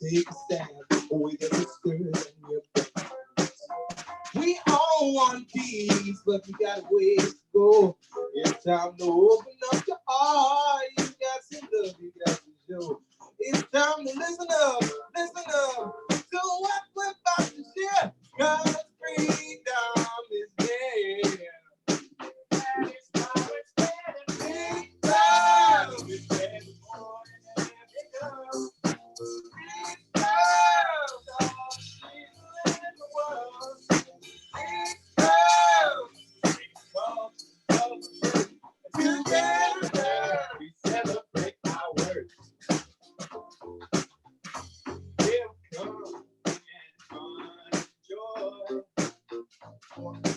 Take a stand before we get discouraged in your brain. We all want peace, but we got a ways to go. It's time to open up your heart. You got some love, you got to show. It's time to listen up to what we're about to share. Cause freedom is there. And it's now it's better. Freedom is better more than ever. Freedom, all the people in the world. Together we celebrate our work. We'll come and find joy.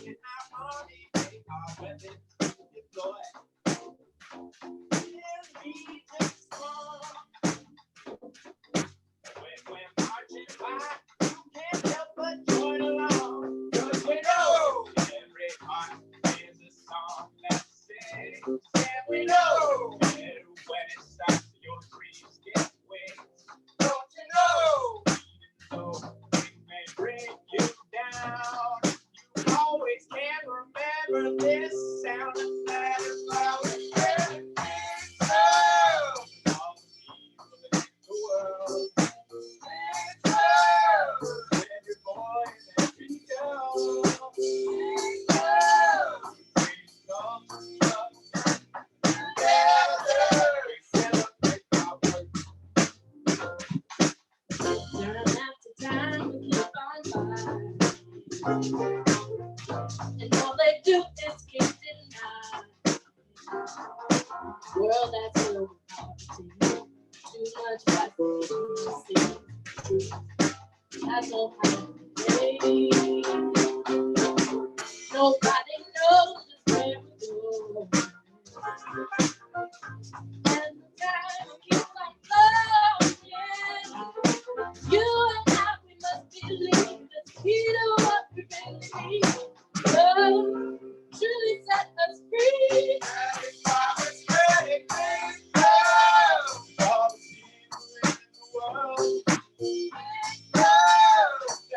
In our army, make our weapons deploy. We'll be just strong. When we're marching by, you can't help but join along. 'Cause we know every heart is a song that sings. And we know that when it stops, your dreams get wings. Don't you know? Even though it may bring you down, you always can remember this sound of that is how it's been. All the people in the world. Every boy and every girl. Time after time we keep on fighting, and all they do is keep denying. World that's filled with poverty, too much violence, truth. That's all happening. Nobody knows just where we go. And the time keeps on flowing. You and I, we must believe the speed of what we really need. Love truly set us free. And it's always ready, love. All the people in the world. Love.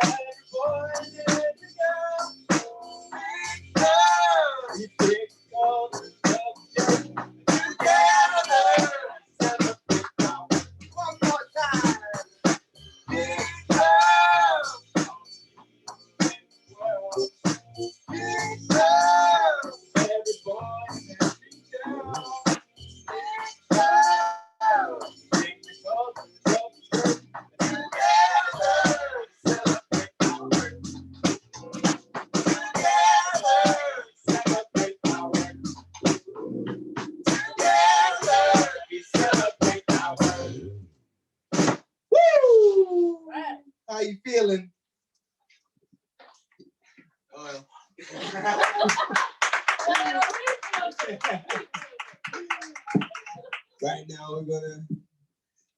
Every boy and every girl. Love. You take all the love together. Celebrate now. One more time. Big love. Big love. Every boy and every girl. Big love. Take the love together. Celebrate our work. Together. Celebrate our work. Together. We celebrate our work. Woo! How you feeling? Right now we're gonna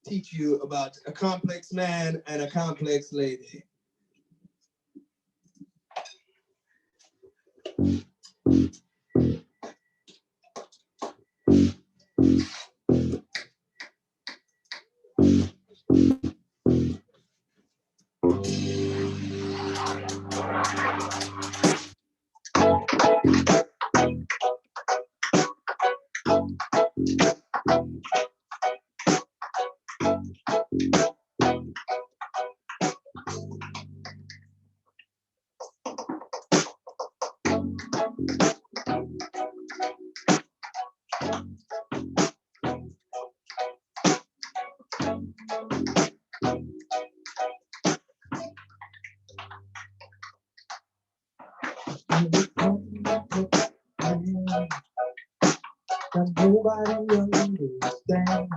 teach you about a complex man and a complex lady. That nobody understands.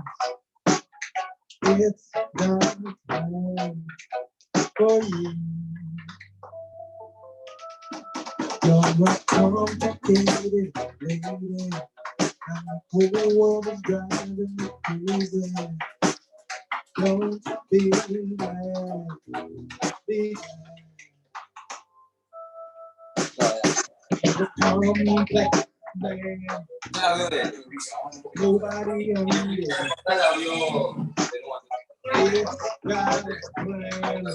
It's God's plan for you. You're not complicated, lady. The whole world is driving me crazy. Don't be mad, be the complex man. Nobody understands. got a plan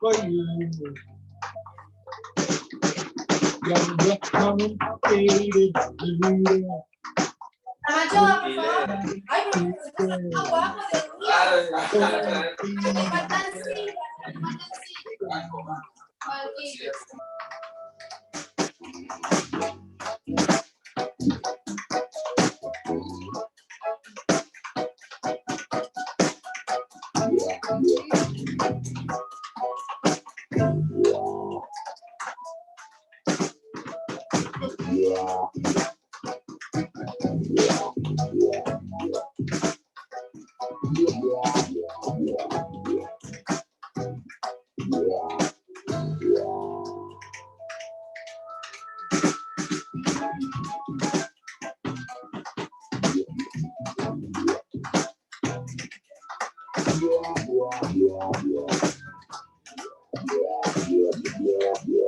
for you. You're complicated, leader. Macho, por favor. Ay, pero está guapo, Dios mío.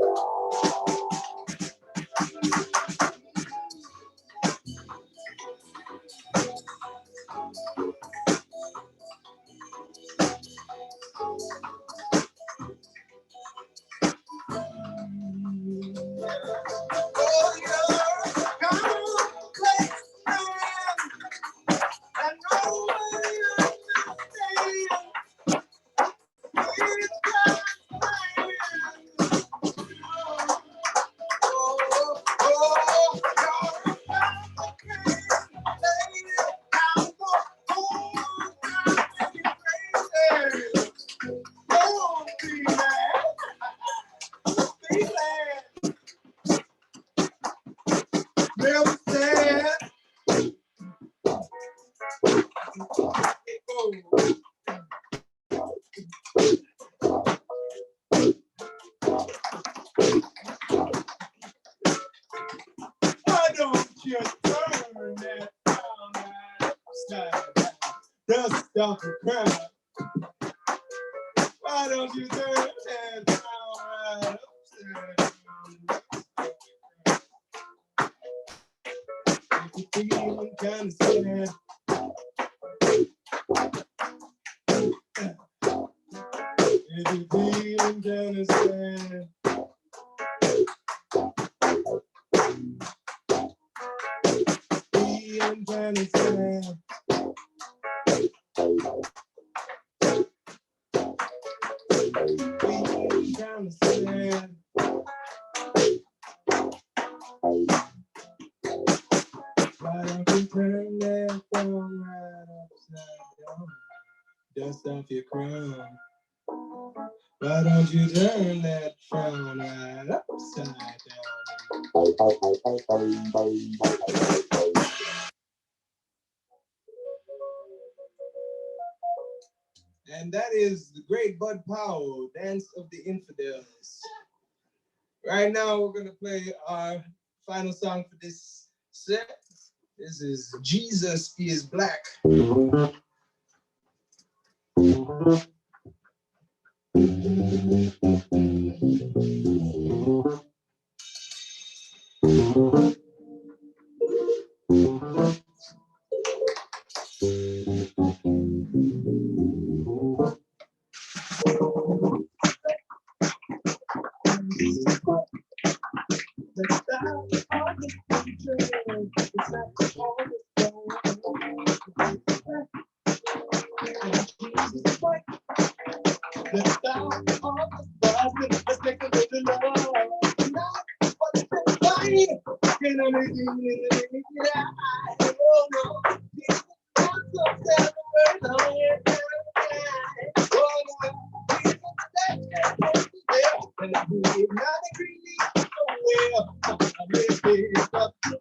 Me faltan sillas, me faltan sillas. Dust off the crowd. Why don't you turn that down right upside down? If you're feeling kind of sad, if you're feeling kind of sad, feeling kind of sad. Down the sand. Why don't you turn that phone right upside down? Dust off your crown. Why don't you turn that frown right upside down? And that is the great Bud Powell, Dance of the Infidels. Right now, we're going to play our final song for this set. This is Jesus is Black. Let's stop all the stars, let's make a little love. What's the fight? Can I make it right? Oh no, Jesus, I'm so sad, we're on your time. Oh no, Jesus, that's there. And if we not agree, oh well, I'm making up the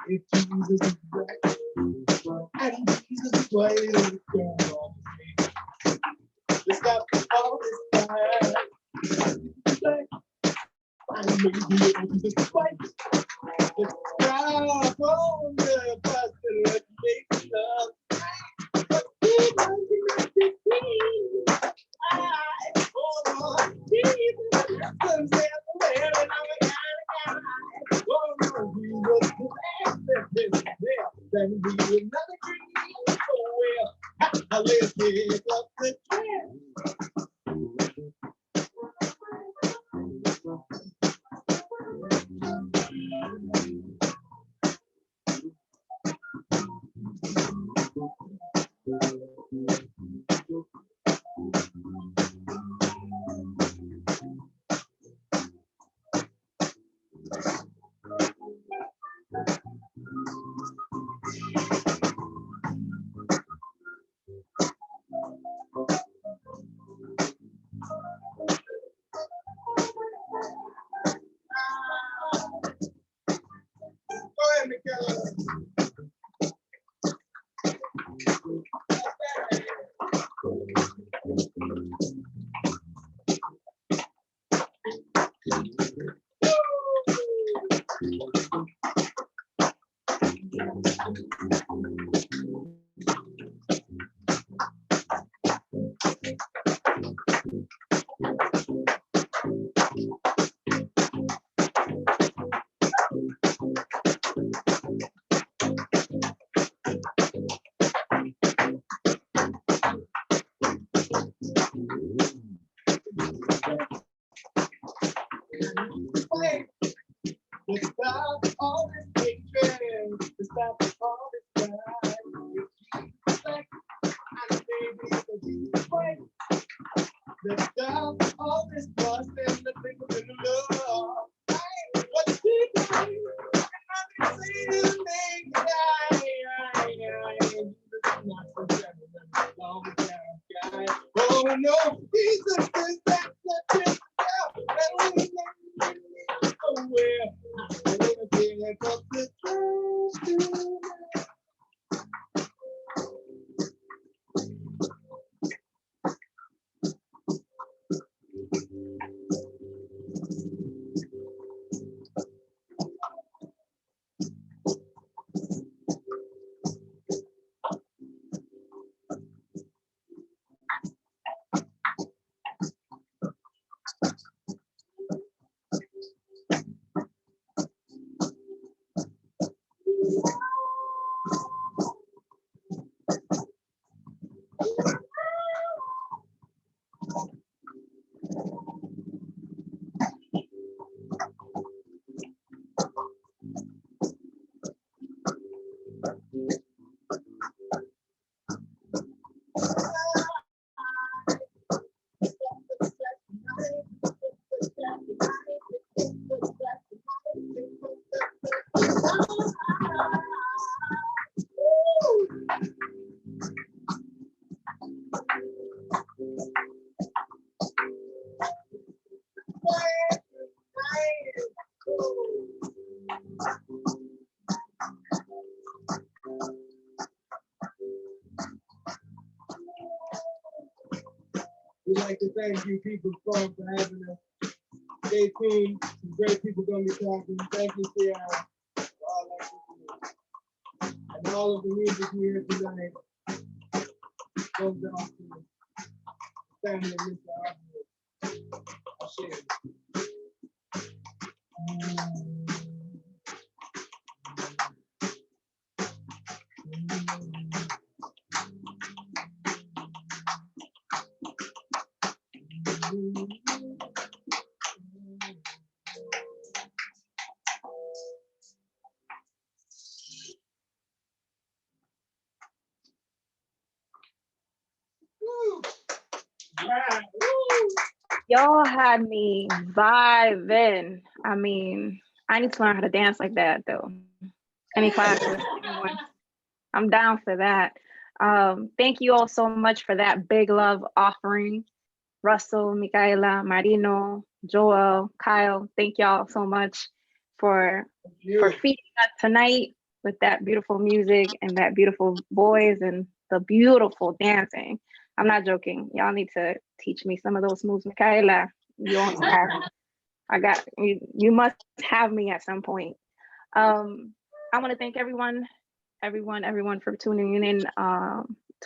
if Jesus is right, and Jesus is white, and it's going on. Let's stop all this time. I know you want to just fight. Let's stop on the bus and let's make love. But we don't get to see. Oh Lord, Jesus, some say I'm aware and I'm a guy. Oh no, we will do that. Then we will not agree. Oh well. I live here up the trail. Go ahead, Minka. To stop all this hatred, to stop all this crime. Respect, and baby, so Jesus Christ. To stop all this lust and the people in the love. What people do, and nothing say to make it die. Oh no, Jesus is that the and we oh well, I wanna pick up the trash. We'd like to thank you people for having us. Stay tuned. Some great people gonna be talking. Thank you, Sierra, for all that you do. And all of the music you hear tonight goes out to the family of Mr. Osborne. I share it. Y'all had me vibing. I mean, I need to learn how to dance like that though. Any classes? Anyone? I'm down for that. Thank you all so much for that big love offering. Russell, Michaela, Marino, Joel, Kyle, thank y'all so much for feeding us tonight with that beautiful music and that beautiful voice and the beautiful dancing. I'm not joking. Y'all need to teach me some of those moves. Michaela, you must have me at some point. I want to thank everyone for tuning in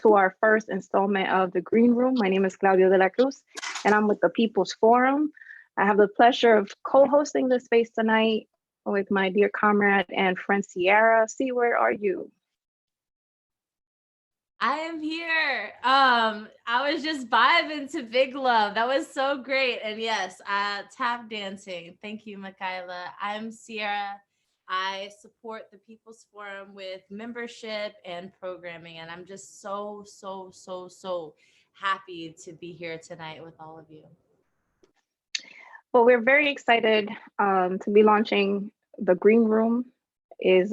to our first installment of the Green Room. My name is Claudia de la Cruz, and I'm with the People's Forum. I have the pleasure of co-hosting this space tonight with my dear comrade and friend Sierra. See, where are you? I am here. I was just vibing to Big Love. That was so great. And yes, tap dancing. Thank you, Michaela. I'm Sierra. I support the People's Forum with membership and programming. And I'm just so, so, so, so happy to be here tonight with all of you. Well, we're very excited to be launching the Green Room. Is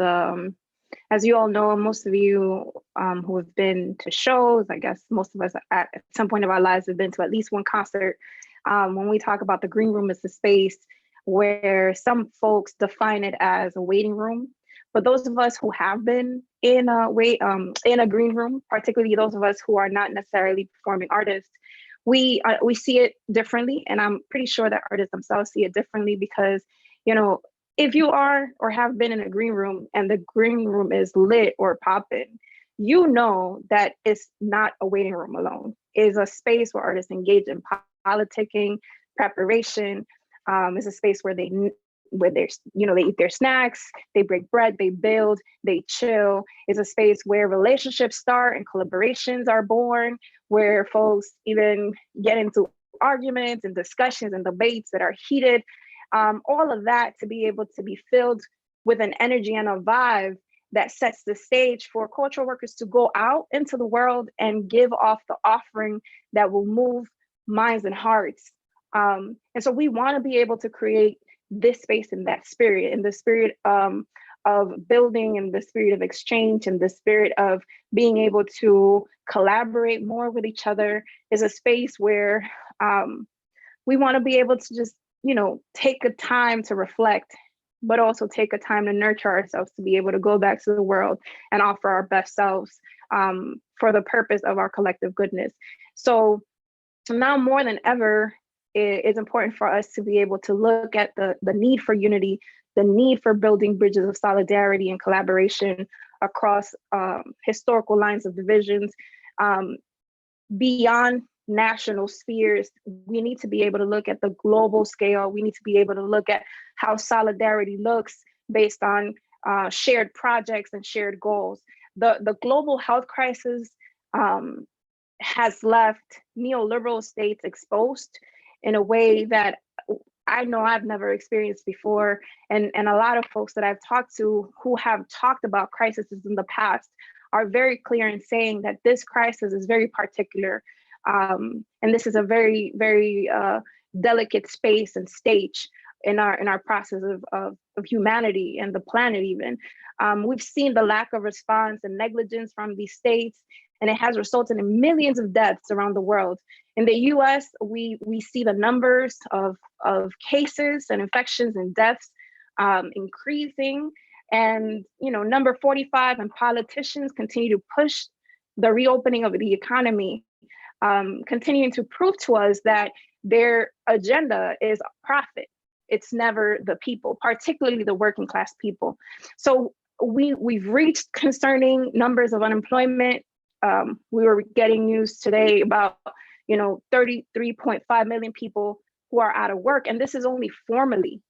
as you all know, most of you who have been to shows, I guess most of us at some point of our lives have been to at least one concert. When we talk about the Green Room, it's the space where some folks define it as a waiting room. But those of us who have been in a green room, particularly those of us who are not necessarily performing artists, we see it differently, and I'm pretty sure that artists themselves see it differently because, you know, if you are or have been in a green room and the green room is lit or popping, you know that it's not a waiting room alone. It's a space where artists engage in politicking, preparation. It's a space where they they eat their snacks, they break bread, they build, they chill. It's a space where relationships start and collaborations are born, where folks even get into arguments and discussions and debates that are heated. All of that to be able to be filled with an energy and a vibe that sets the stage for cultural workers to go out into the world and give off the offering that will move minds and hearts. And so we want to be able to create this space in that spirit, in the spirit of building, in the spirit of exchange, in the spirit of being able to collaborate more with each other. Is a space where we want to be able to just, take a time to reflect, but also take a time to nurture ourselves to be able to go back to the world and offer our best selves for the purpose of our collective goodness. So now more than ever, it's important for us to be able to look at the need for unity, the need for building bridges of solidarity and collaboration across historical lines of divisions, beyond national spheres. We need to be able to look at the global scale. We need to be able to look at how solidarity looks based on shared projects and shared goals. The global health crisis has left neoliberal states exposed in a way that I know I've never experienced before. And a lot of folks that I've talked to who have talked about crises in the past are very clear in saying that this crisis is very particular. And this is a very, very delicate space and stage in our process of humanity and the planet even. We've seen the lack of response and negligence from these states, and it has resulted in millions of deaths around the world. In the US, we see the numbers of cases and infections and deaths increasing. And, number 45 and politicians continue to push the reopening of the economy, continuing to prove to us that their agenda is profit. It's never the people, particularly the working class people. So we've reached concerning numbers of unemployment. We were getting news today about 33.5 million people who are out of work, and this is only formally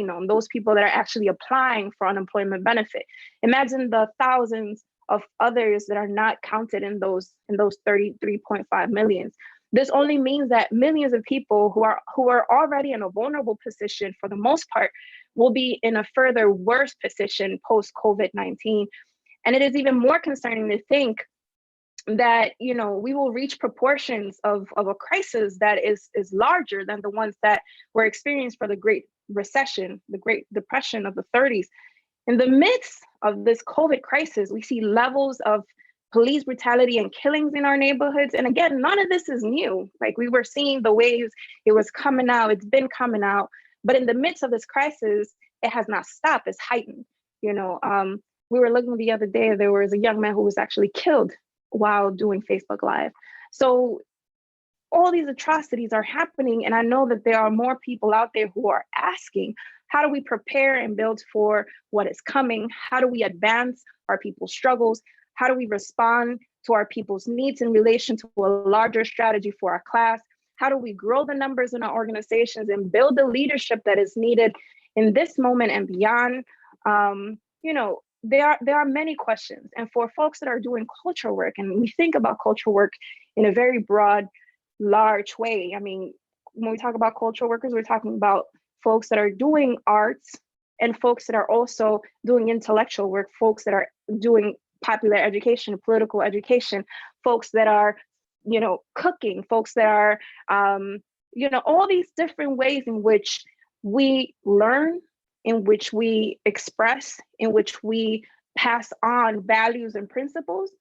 known, those people that are actually applying for unemployment benefit. Imagine the thousands of others that are not counted in those 33.5 million. This only means that millions of people who are already in a vulnerable position for the most part will be in a further worse position post COVID-19. And it is even more concerning to think that we will reach proportions of a crisis that is larger than the ones that were experienced for the Great Recession, the Great Depression of the 30s. In the midst of this COVID crisis, we see levels of police brutality and killings in our neighborhoods. And again, none of this is new. Like, we were seeing the waves, it was coming out, it's been coming out. But in the midst of this crisis, it has not stopped, it's heightened. We were looking the other day, there was a young man who was actually killed while doing Facebook Live. So all these atrocities are happening. And I know that there are more people out there who are asking, how do we prepare and build for what is coming? How do we advance our people's struggles? How do we respond to our people's needs in relation to a larger strategy for our class? How do we grow the numbers in our organizations and build the leadership that is needed in this moment and beyond? there are many questions. And for folks that are doing culture work, and we think about culture work in a very broad, large way. I mean, when we talk about cultural workers, we're talking about folks that are doing arts and folks that are also doing intellectual work, folks that are doing popular education, political education, folks that are, cooking, folks that are, all these different ways in which we learn, in which we express, in which we pass on values and principles.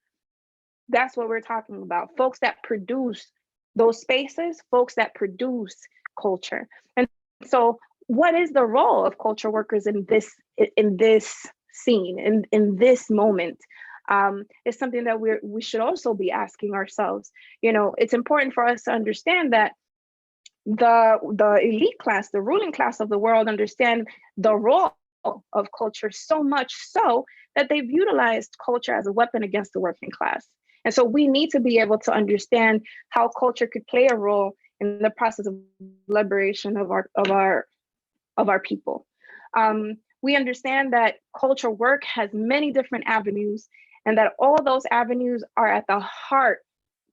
That's what we're talking about. Folks that produce those spaces, folks that produce culture. And so what is the role of culture workers in this scene, in this moment? Is something that we should also be asking ourselves. It's important for us to understand that the elite class, the ruling class of the world, understand the role of culture so much so that they've utilized culture as a weapon against the working class. And so we need to be able to understand how culture could play a role in the process of liberation of our people. We understand that culture work has many different avenues, and that all those avenues are at the heart.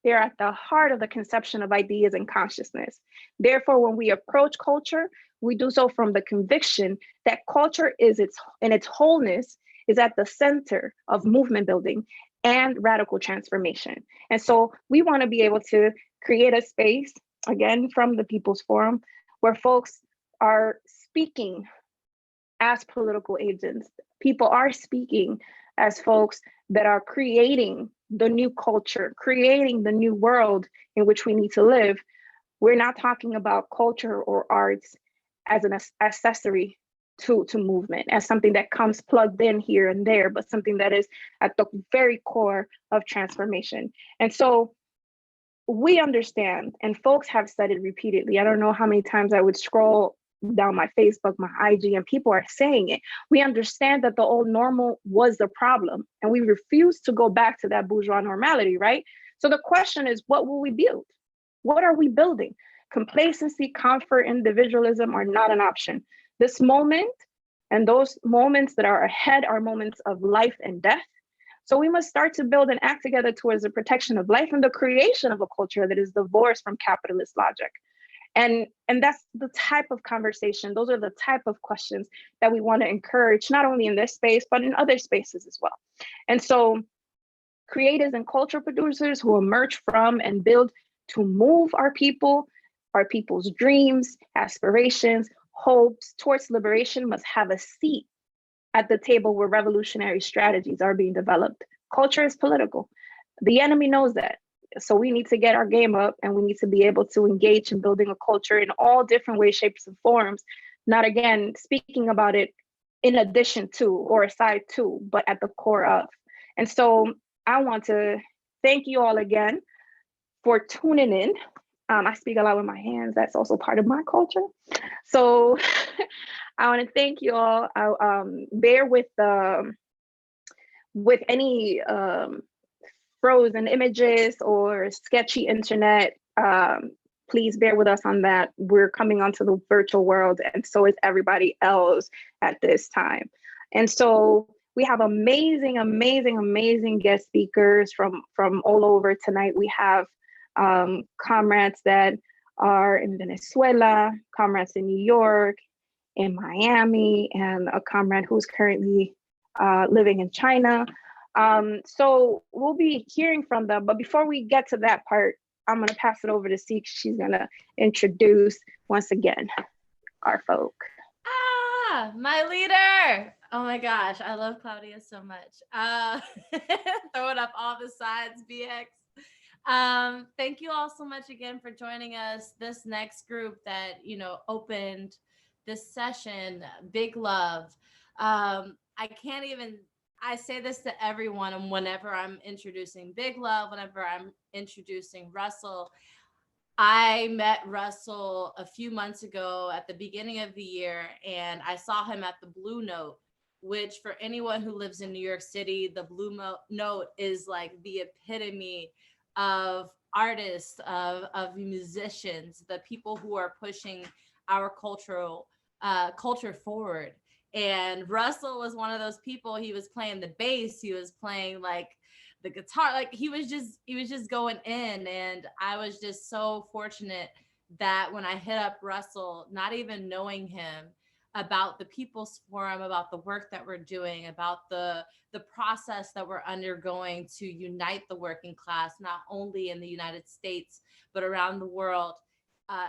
They're at the heart of the conception of ideas and consciousness. Therefore, when we approach culture, we do so from the conviction that culture in its wholeness is at the center of movement building and radical transformation. And so we want to be able to create a space, again, from the People's Forum, where folks are speaking as political agents. People are speaking as folks that are creating the new culture, creating the new world in which we need to live. We're not talking about culture or arts as an accessory to movement, as something that comes plugged in here and there, but something that is at the very core of transformation. And so we understand, and folks have said it repeatedly. I don't know how many times I would scroll down my Facebook, my IG, and people are saying it. We understand that the old normal was the problem, and we refuse to go back to that bourgeois normality, right? So the question is, what will we build? What are we building? Complacency, comfort, individualism are not an option. This moment and those moments that are ahead are moments of life and death. So we must start to build and act together towards the protection of life and the creation of a culture that is divorced from capitalist logic. And that's the type of conversation, those are the type of questions that we want to encourage, not only in this space, but in other spaces as well. And so creators and culture producers who emerge from and build to move our people's dreams, aspirations, hopes towards liberation must have a seat at the table where revolutionary strategies are being developed. Culture is political. The enemy knows that. So we need to get our game up, and we need to be able to engage in building a culture in all different ways, shapes, and forms, not again speaking about it in addition to or aside to, but at the core of. And so I want to thank you all again for tuning in. I speak a lot with my hands. That's also part of my culture. So I want to thank you all. Bear with any frozen images or sketchy internet. Please bear with us on that. We're coming onto the virtual world, and so is everybody else at this time. And so we have amazing, amazing, amazing guest speakers from all over tonight. We have comrades that are in Venezuela, comrades in New York, in Miami, and a comrade who's currently living in China. So we'll be hearing from them. But before we get to that part, I'm going to pass it over to Seek. She's going to introduce once again our folk. My leader. Oh my gosh, I love Claudia so much. Throwing up all the sides, BX. Thank you all so much again for joining us. This next group that, opened this session, Big Love. I say this to everyone, and whenever I'm introducing Big Love, whenever I'm introducing Russell, I met Russell a few months ago at the beginning of the year, and I saw him at the Blue Note, which for anyone who lives in New York City, the Blue Note is like the epitome of artists, of musicians, the people who are pushing our culture forward. And Russell was one of those people. He was playing the bass, he was playing like the guitar, like he was just going in. And I was just so fortunate that when I hit up Russell, not even knowing him, about the People's Forum, about the work that we're doing, about the process that we're undergoing to unite the working class, not only in the United States, but around the world,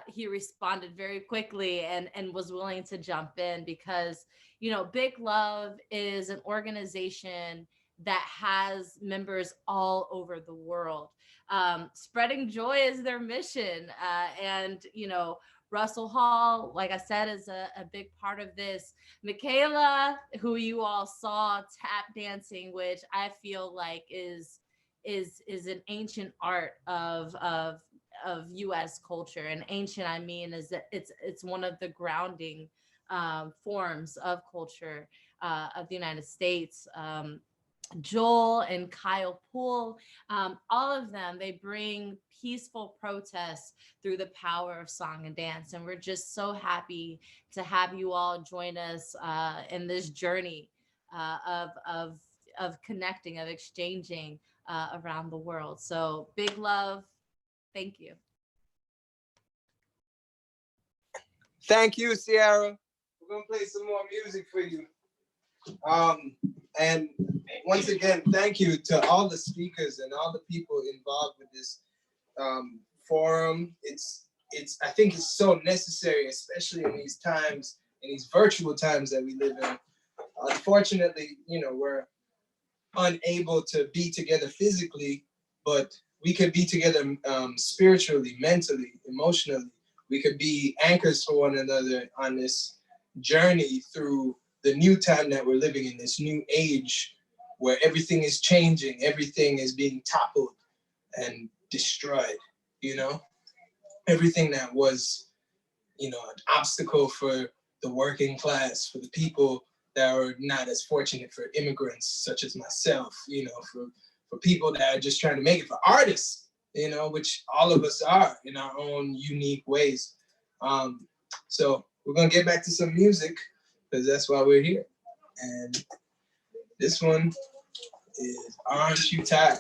he responded very quickly and was willing to jump in because, you know, Big Love is an organization that has members all over the world. Spreading joy is their mission. And, you know, Russell Hall, like I said, is a big part of this. Michaela, who you all saw tap dancing, which I feel like is an ancient art of U.S. culture. And ancient, I mean, is that it's one of the grounding forms of culture of the United States. Joel and Kyle Poole, all of them, they bring peaceful protests through the power of song and dance. And we're just so happy to have you all join us in this journey of connecting, of exchanging around the world. So Big Love, thank you. Thank you, Sierra. We're gonna play some more music for you. And once again, thank you to all the speakers and all the people involved with this forum. I think it's so necessary, especially in these times, in these virtual times that we live in. Unfortunately, you know, we're unable to be together physically, but we could be together spiritually, mentally, emotionally. We could be anchors for one another on this journey through the new time that we're living in, this new age where everything is changing, everything is being toppled and destroyed, you know? Everything that was, you know, an obstacle for the working class, for the people that are not as fortunate, for immigrants such as myself, you know, for people that are just trying to make it, for artists, you know, which all of us are in our own unique ways. So we're gonna get back to some music because that's why we're here. And this one is Aren't You Tired?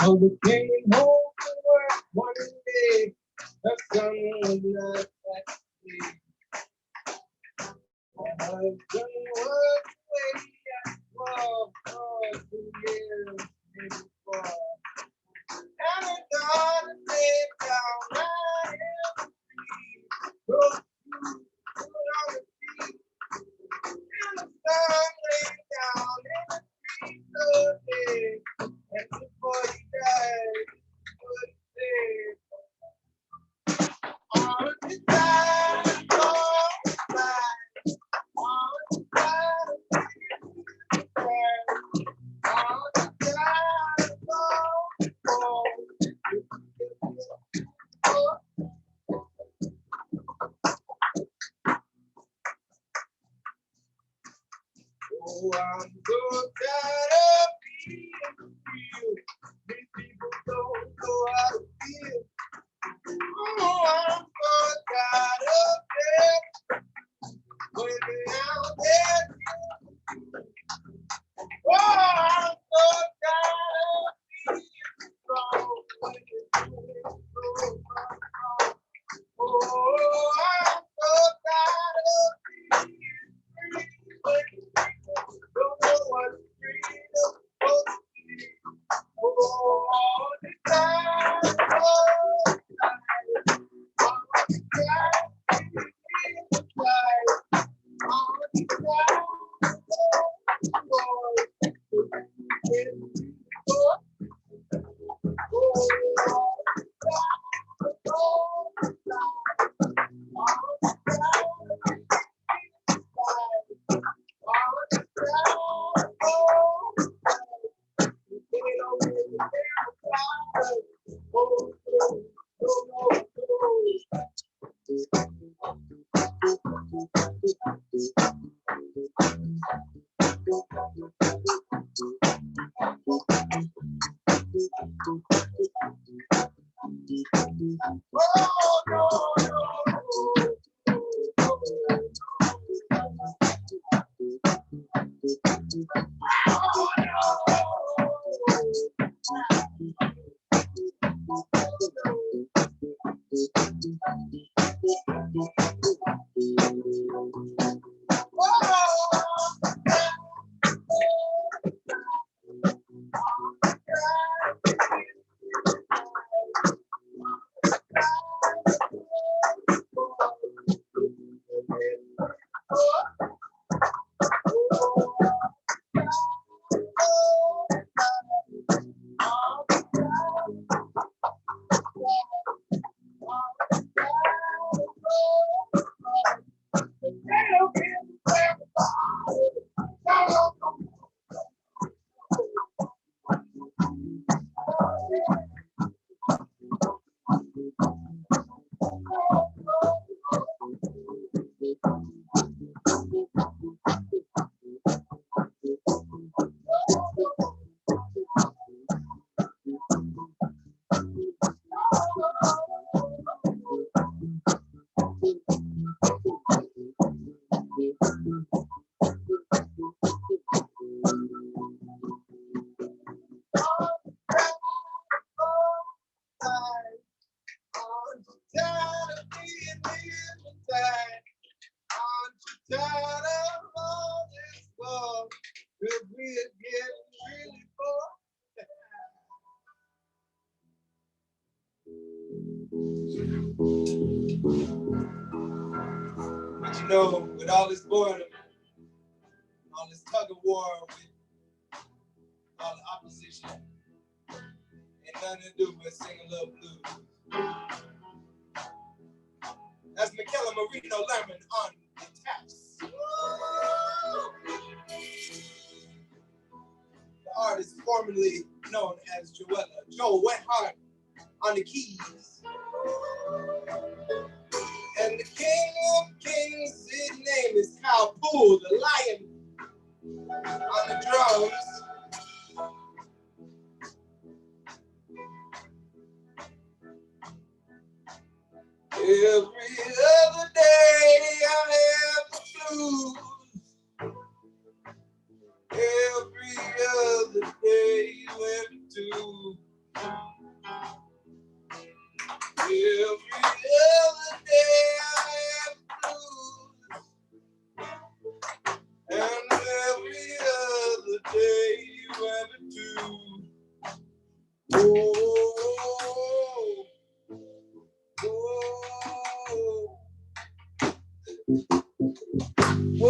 Oh, we came home from work one day, the sun was not that clear. My husband was away at work for 2 years before. And I got to lay down right in the street, go on the street, and the sun lay down in the street so big. And before he died, he would say, all the time, all the time, all the time, all the time, oh, I'm so tired of being real. These people don't know how to feel. Oh, I'm so tired of them. When they're out there. Oh, I'm so tired of being strong. When you're doing so much wrong. Oh, I'm so tired of being free. When people don't know what freedom supposed to be. Oh, all the time, all the time, all the time, all the time. But you know, with all this boredom, all this tug of war, with all the opposition, ain't nothing to do but sing a little blues. That's Michaela Marino Lerman on the taps. The artist formerly known as Joella. Joe went hard on the keys. And the king of kings, his name is Kyle Poole, the lion on the drums. Every other day I have the blues. Every other day you have to. Every other day I have blues. And every other day you have it too. Oh, oh, oh,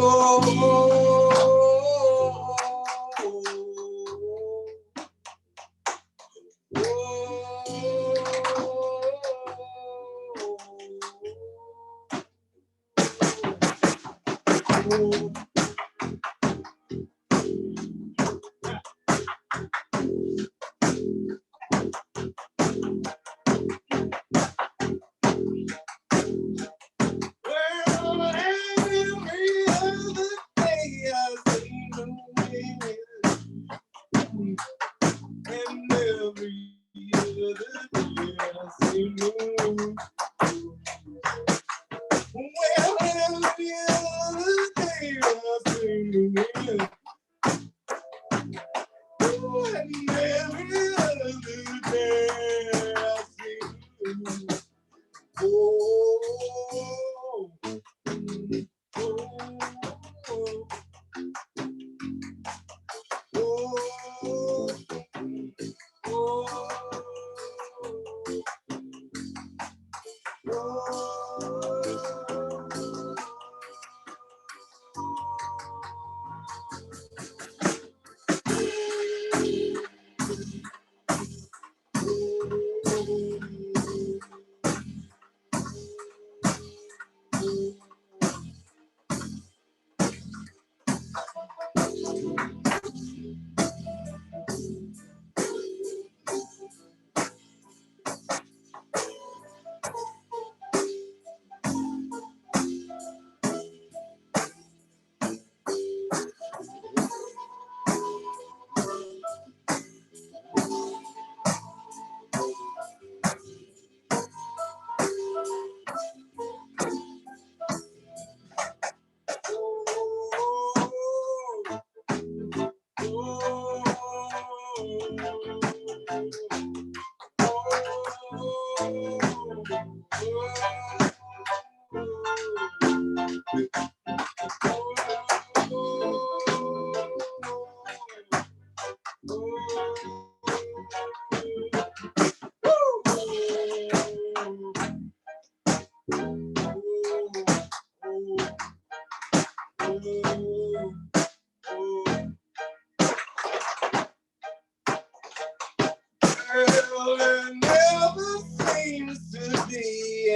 never seems to be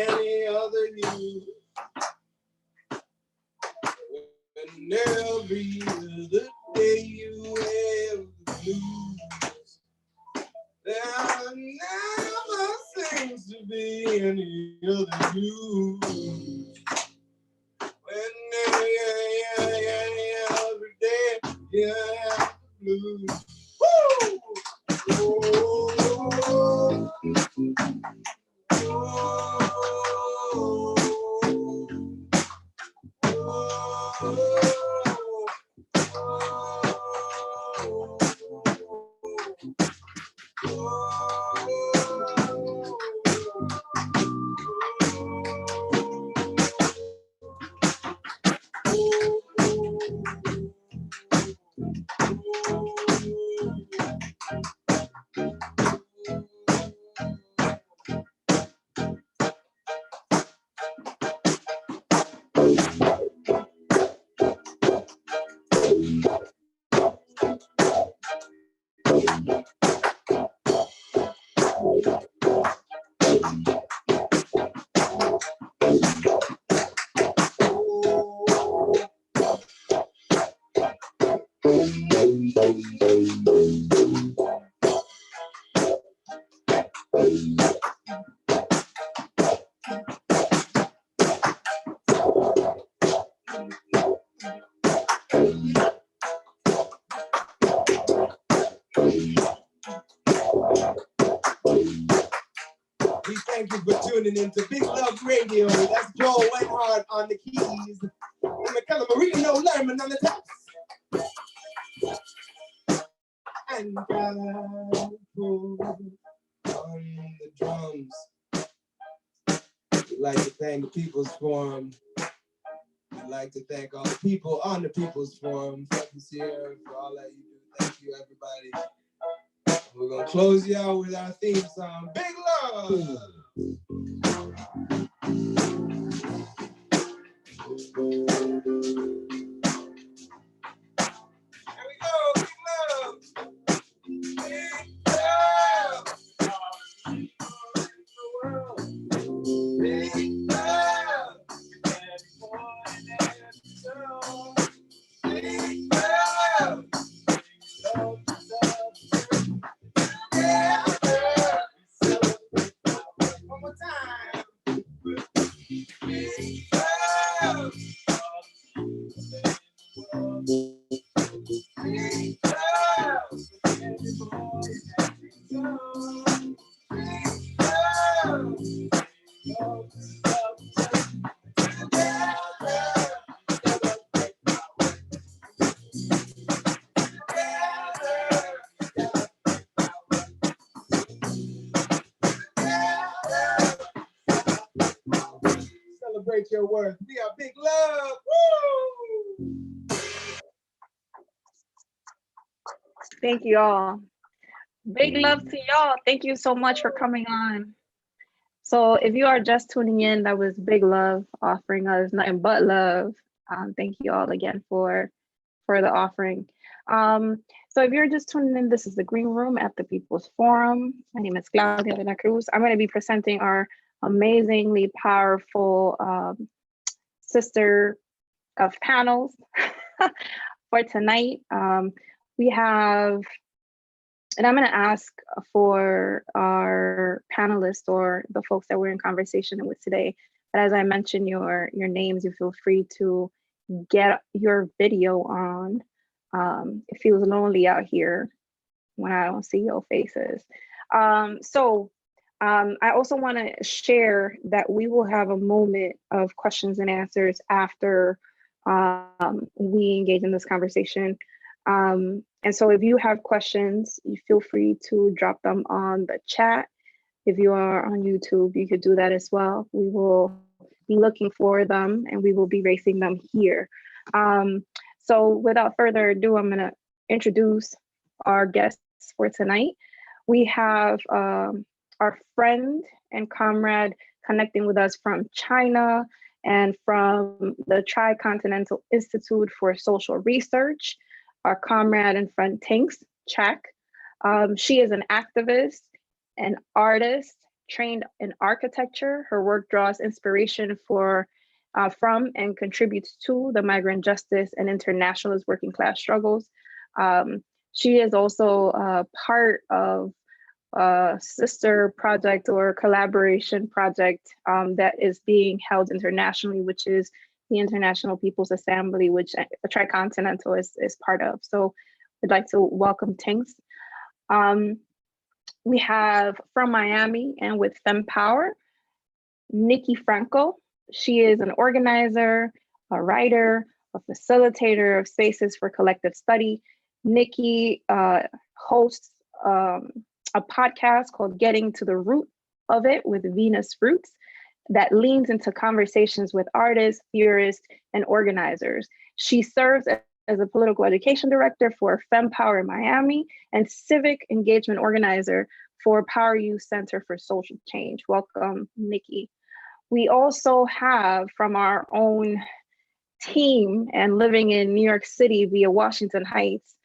any other you. When every other day you have the blues, there never seems to be any other you. When every day you have the blues. Woo! Oh, we thank you for tuning into Big Love Radio. That's Joel Whitehart on the keys. And McCullough Marino Lerman on the tops. And God on the drums. We'd like to thank the People's Forum. We'd like to thank all the people on the People's Forum. Thank you, Sierra, for all that you do. Thank you, everybody. We're going to close you out with our theme song, Big Love. Here we go, Big Love. Big Love. Big Love. Big Love. Yeah. One more time. Big love. Big love. Celebrate your worth. We are Big Love. Woo! Thank you all. Big love to y'all. Thank you so much for coming on. So if you are just tuning in, that was Big Love offering us nothing but love. Thank you all again for the offering. So if you're just tuning in, this is the Green Room at the People's Forum. My name is Claudia de la Cruz. I'm going to be presenting our amazingly powerful sister of panels for tonight. We have, and I'm going to ask for our panelists or the folks that we're in conversation with today, but as I mentioned your names, you feel free to get your video on. It feels lonely out here when I don't see your faces. I also want to share that we will have a moment of questions and answers after we engage in this conversation. And so if you have questions, you feel free to drop them on the chat. If you are on YouTube, you could do that as well. We will be looking for them and we will be raising them here. So without further ado, I'm going to introduce our guests for tonight. We have our friend and comrade connecting with us from China and from the Tricontinental Institute for Social Research, our comrade and friend Tings. She is an activist an artist trained in architecture. Her work draws inspiration from and contributes to the migrant justice and internationalist working class struggles. She is also part of a sister project or collaboration project that is being held internationally, which is the International People's Assembly, which Tricontinental is part of. So I'd like to welcome Tings. We have from Miami and with FemPower, Niki Franco. She is an organizer, a writer, a facilitator of spaces for collective study. Niki hosts a podcast called Getting to the Root of It with Venus Roots that leans into conversations with artists, theorists, and organizers. She serves as a political education director for FemPower in Miami and civic engagement organizer for Power Youth Center for Social Change. Welcome, Niki. We also have from our own team and living in New York City via Washington Heights,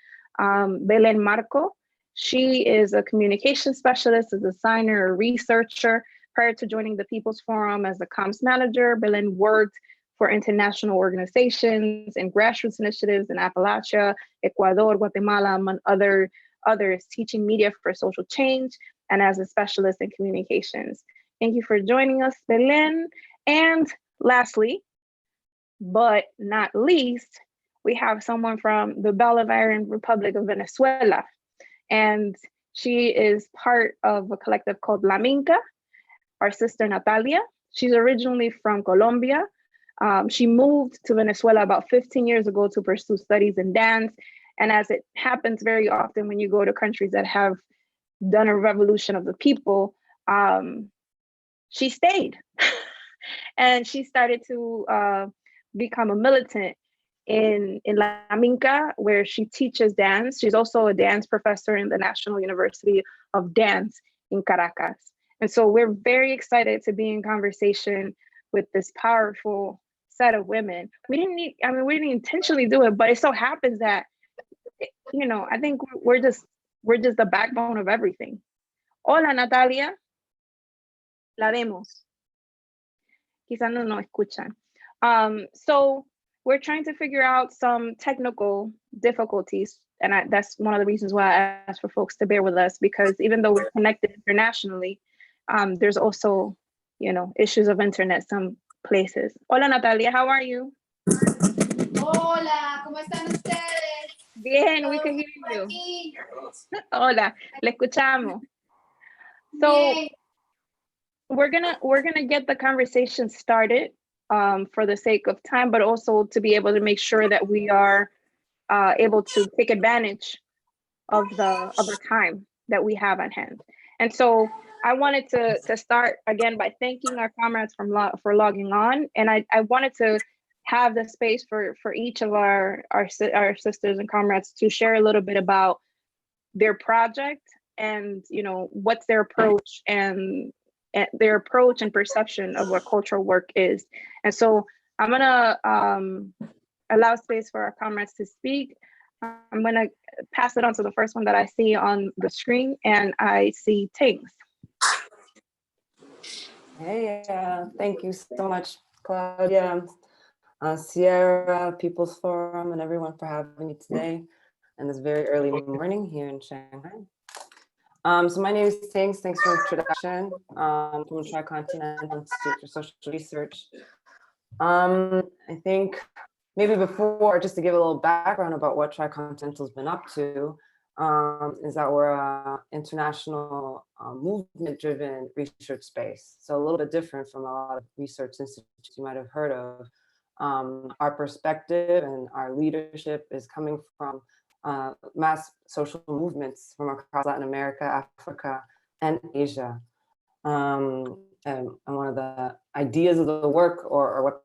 Belén Marco. She is a communication specialist, a designer, a researcher. Prior to joining the People's Forum as a comms manager, Belén worked for international organizations and grassroots initiatives in Appalachia, Ecuador, Guatemala, among others, teaching media for social change and as a specialist in communications. Thank you for joining us, Belén. And lastly, but not least, we have someone from the Bolivarian Republic of Venezuela. And she is part of a collective called La Minka, our sister Natalia. She's originally from Colombia. She moved to Venezuela about 15 years ago to pursue studies in dance. And as it happens very often when you go to countries that have done a revolution of the people, she stayed. And she started to become a militant in La Minka, where she teaches dance. She's also a dance professor in the National University of Dance in Caracas. And so we're very excited to be in conversation with this powerful set of women. We didn't intentionally do it, but it so happens that, you know, I think we're just the backbone of everything. Hola, Natalia. La vemos. Quizás no nos escuchan. So we're trying to figure out some technical difficulties. And that's one of the reasons why I asked for folks to bear with us, because even though we're connected internationally, there's also, you know, issues of internet some places. Hola, Natalia, how are you? Hola, ¿cómo están ustedes? Bien, we can hear you. Hola, le escuchamos. So we're gonna get the conversation started for the sake of time, but also to be able to make sure that we are able to take advantage of the time that we have at hand. And so I wanted to start again by thanking our comrades for logging on, and I wanted to have the space for each of our sisters and comrades to share a little bit about their project and, you know, what's their approach and their approach and perception of what cultural work is. And so I'm gonna allow space for our comrades to speak. I'm gonna pass it on to the first one that I see on the screen, and I see Tings. Hey, thank you so much, Claudia, Sierra, People's Forum, and everyone for having me today and this very early morning here in Shanghai. So my name is Tings. Thanks for the introduction. From the Tricontinental Institute for Social Research. I think maybe before, just to give a little background about what Tricontinental's been up to, is that we're an international movement-driven research space. So a little bit different from a lot of research institutes you might have heard of. Our perspective and our leadership is coming from mass social movements from across Latin America, Africa, and Asia. And one of the ideas of the work or what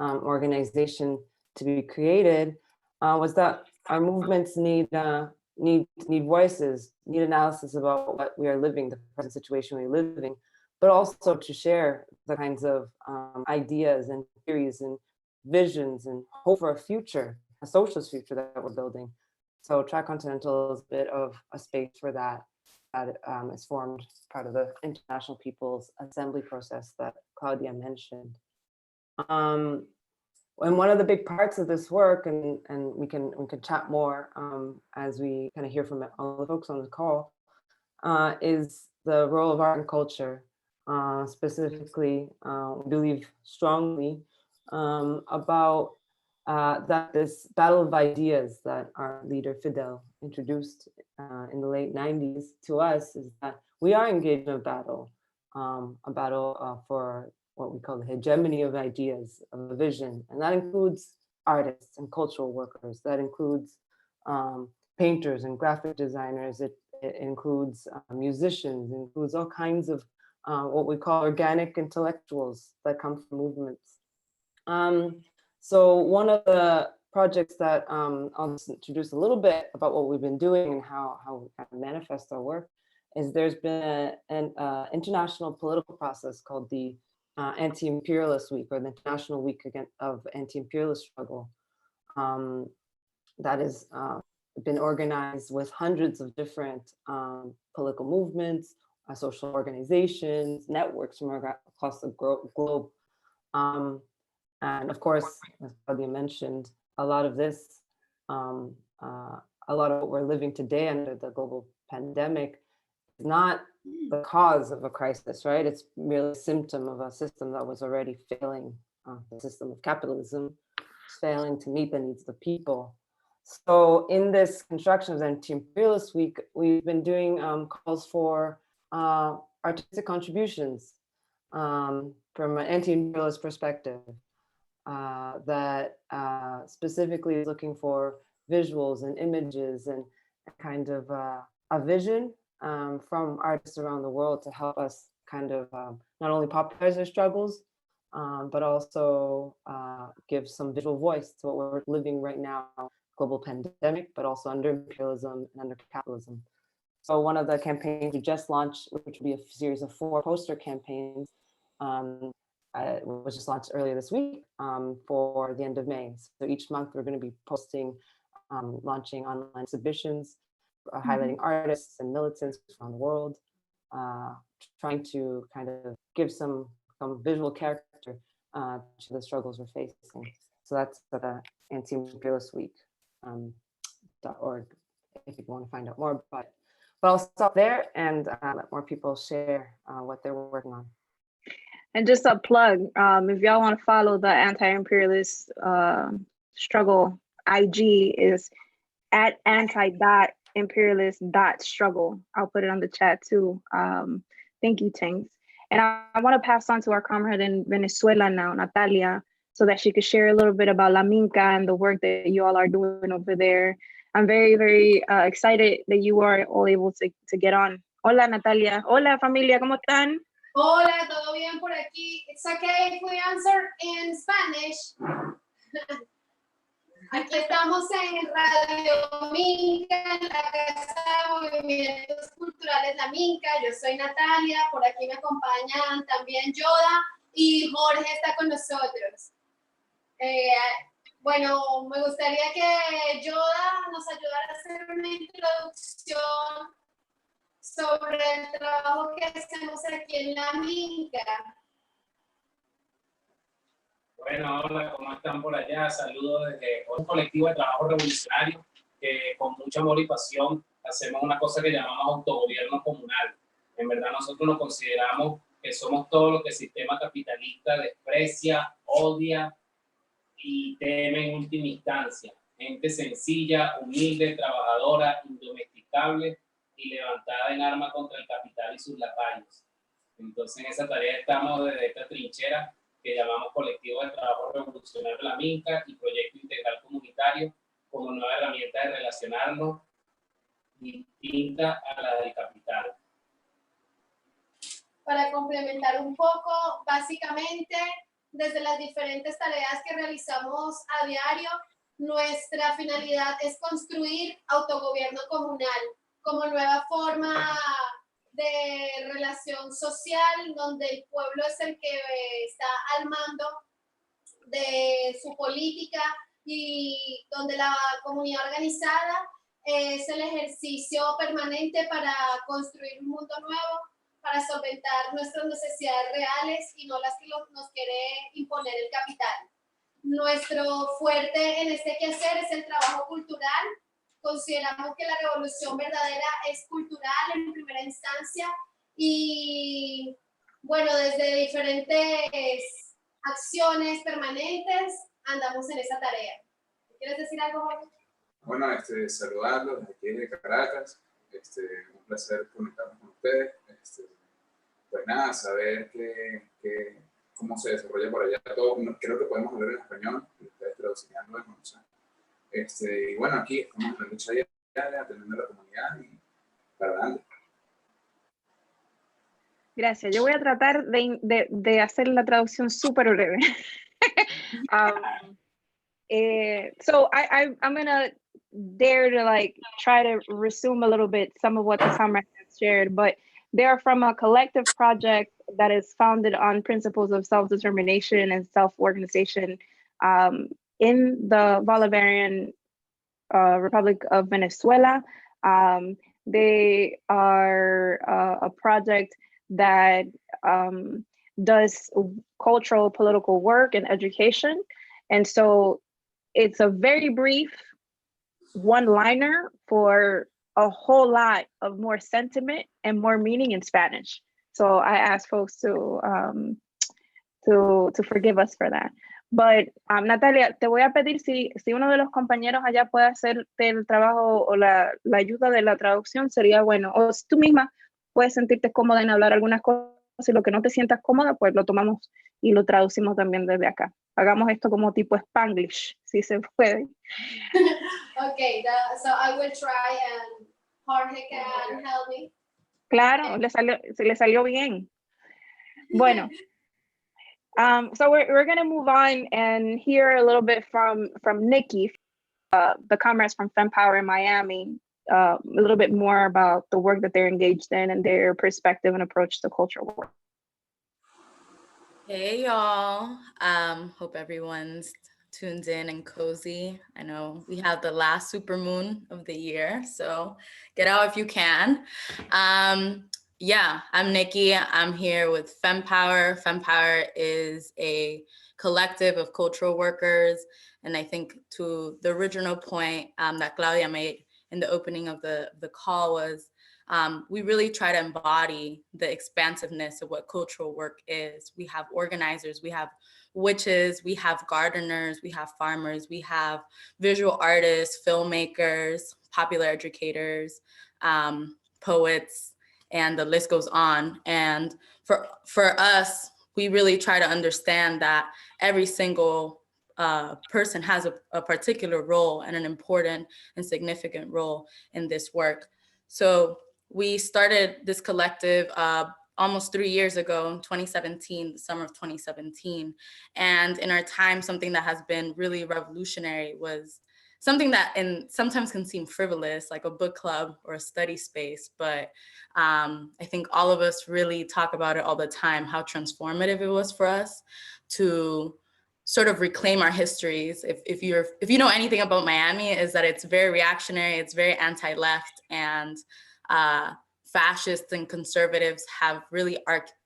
organization to be created was that our movements need voices, need analysis about what we are living, the present situation we're living, but also to share the kinds of ideas and theories and visions and hope for a future, a socialist future that we're building. So Tricontinental is a bit of a space for that. that is formed part of the International People's Assembly process that Claudia mentioned. And one of the big parts of this work, and we can chat more as we kind of hear from all the folks on the call, is the role of art and culture. Specifically, we believe strongly about that this battle of ideas that our leader Fidel introduced in the late 90s to us is that we are engaged in a battle for what we call the hegemony of ideas, of a vision. And that includes artists and cultural workers. That includes painters and graphic designers. It includes musicians. It includes all kinds of what we call organic intellectuals that come from movements. So one of the projects that I'll just introduce a little bit about what we've been doing and how we kind of manifest our work is there's been an international political process called the Anti-Imperialist Week, or the International Week of Anti-Imperialist Struggle, that has been organized with hundreds of different political movements, social organizations, networks from across the globe. And of course, as Claudia mentioned, a lot of this, a lot of what we're living today under the global pandemic is not the cause of a crisis, right? It's merely a symptom of a system that was already failing, the system of capitalism, failing to meet the needs of the people. So in this construction of the Anti-Imperialist Week, we've been doing calls for artistic contributions from an anti-imperialist perspective that specifically is looking for visuals and images and kind of a vision from artists around the world to help us kind of not only popularize their struggles, but also give some visual voice to what we're living right now, global pandemic, but also under imperialism and under capitalism. So one of the campaigns we just launched, which will be a series of 4 poster campaigns, was just launched earlier this week for the end of May. So each month we're going to be posting, launching online exhibitions, highlighting artists and militants around the world, trying to kind of give some visual character to the struggles we're facing. So that's the Anti-Imperialist Week.org if you want to find out more about it. But I'll stop there and let more people share what they're working on. And just a plug, if y'all want to follow the anti-imperialist struggle, IG is at anti.imperialist.struggle. I'll put it on the chat too. Thank you, Tings. And I want to pass on to our comrade in Venezuela now, Natalia, so that she could share a little bit about La Minka and the work that you all are doing over there. I'm very, very excited that you are all able to get on. Hola, Natalia. Hola, familia, ¿cómo están? Hola, ¿todo bien por aquí? It's okay if we answer in Spanish. Aquí estamos en Radio Minka, en la Casa de Movimientos Culturales La Minka. Yo soy Natalia, por aquí me acompañan también Yoda y Jorge está con nosotros. Bueno, me gustaría que Yoda nos ayudara a hacer una introducción sobre el trabajo que hacemos aquí en La Minka. Bueno, hola, ¿cómo están por allá? Saludos desde un colectivo de trabajo revolucionario que con mucho amor y pasión hacemos una cosa que llamamos autogobierno comunal. En verdad nosotros nos consideramos que somos todo lo que el sistema capitalista desprecia, odia y teme en última instancia. Gente sencilla, humilde, trabajadora, indomesticable y levantada en arma contra el capital y sus lacayos. Entonces en esa tarea estamos desde esta trinchera que llamamos Colectivo de Trabajo Revolucionario La Minka y Proyecto Integral Comunitario como nueva herramienta de relacionarnos distinta a la del capital. Para complementar un poco, básicamente, desde las diferentes tareas que realizamos a diario, nuestra finalidad es construir autogobierno comunal como nueva forma de relación social, donde el pueblo es el que está al mando de su política y donde la comunidad organizada es el ejercicio permanente para construir un mundo nuevo, para solventar nuestras necesidades reales y no las que nos quiere imponer el capital. Nuestro fuerte en este quehacer es el trabajo cultural. Consideramos que la revolución verdadera es cultural en primera instancia y, bueno, desde diferentes acciones permanentes andamos en esa tarea. ¿Quieres decir algo, Jorge? Bueno, saludarlos desde aquí de Caracas. Un placer conectarnos con ustedes. Pues nada, saber cómo se desarrolla por allá todo. Creo que podemos hablar en español, y ustedes traduciendo en onza. Y bueno, aquí estamos en la lucha diaria, atendiendo a la comunidad y para adelante. Gracias. Yo voy a tratar de hacer la traducción súper breve. So I'm gonna dare to like try to resume a little bit some of what the comrades have shared, but they're from a collective project that is founded on principles of self-determination and self-organization in the Bolivarian Republic of Venezuela. They are a project that does cultural, political work and education. And so it's a very brief one-liner for a whole lot of more sentiment and more meaning in Spanish. So I ask folks to forgive us for that. But Natalia, te voy a pedir si uno de los compañeros allá puede hacer el trabajo o la ayuda de la traducción, sería bueno. O si tú misma puedes sentirte cómoda en hablar algunas cosas y lo que no te sientas cómoda, pues lo tomamos y lo traducimos también desde acá. Hagamos esto como tipo Spanglish, si se puede. Okay, so I will try and Jorge can help me. Claro, le salió bien. Bueno. So we're going to move on and hear a little bit from Niki, the comrades from FemPower in Miami, a little bit more about the work that they're engaged in and their perspective and approach to cultural work. Hey y'all, hope everyone's tuned in and cozy. I know we have the last supermoon of the year, so get out if you can. Yeah, I'm Niki. I'm here with FemPower. FemPower is a collective of cultural workers. And I think to the original point that Claudia made in the opening of the call was we really try to embody the expansiveness of what cultural work is. We have organizers, we have witches, we have gardeners, we have farmers, we have visual artists, filmmakers, popular educators, poets, and the list goes on. And for us, we really try to understand that every single person has a particular role and an important and significant role in this work. So we started this collective almost 3 years ago in 2017, the summer of 2017. And in our time, something that has been really revolutionary was something that sometimes can seem frivolous, like a book club or a study space, but I think all of us really talk about it all the time, how transformative it was for us to sort of reclaim our histories. If you know anything about Miami, is that it's very reactionary, it's very anti-left, and fascists and conservatives have really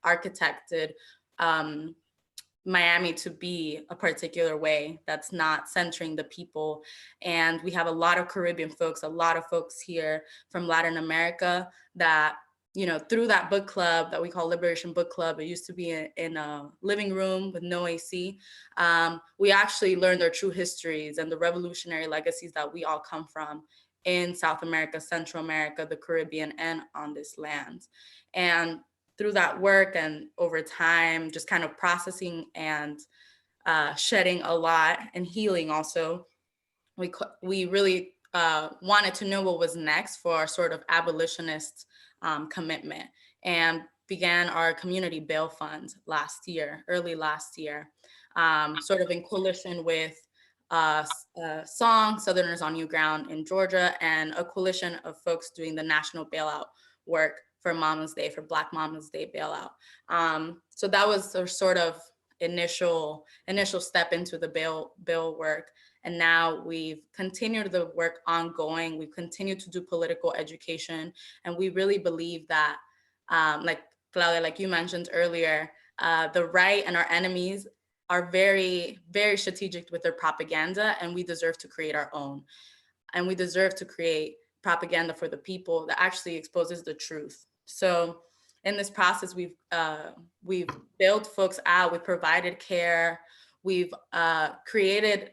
architected Miami to be a particular way that's not centering the people. And we have a lot of Caribbean folks, a lot of folks here from Latin America that, you know, through that book club that we call Liberation Book Club, it used to be in a living room with no AC. We actually learned their true histories and the revolutionary legacies that we all come from in South America, Central America, the Caribbean, and on this land. And through that work and over time, just kind of processing and shedding a lot and healing also, we really wanted to know what was next for our sort of abolitionist commitment, and began our community bail fund early last year, sort of in coalition with Song, Southerners on New Ground in Georgia, and a coalition of folks doing the national bailout work for Mama's Day, for Black Mama's Day bailout. So that was our sort of initial step into the bail work. And now we've continued the work ongoing. We've continued to do political education. And we really believe that, like Claudia, like you mentioned earlier, the right and our enemies are very, very strategic with their propaganda, and we deserve to create our own. And we deserve to create propaganda for the people that actually exposes the truth. So in this process, we've built folks out, we've provided care, we've created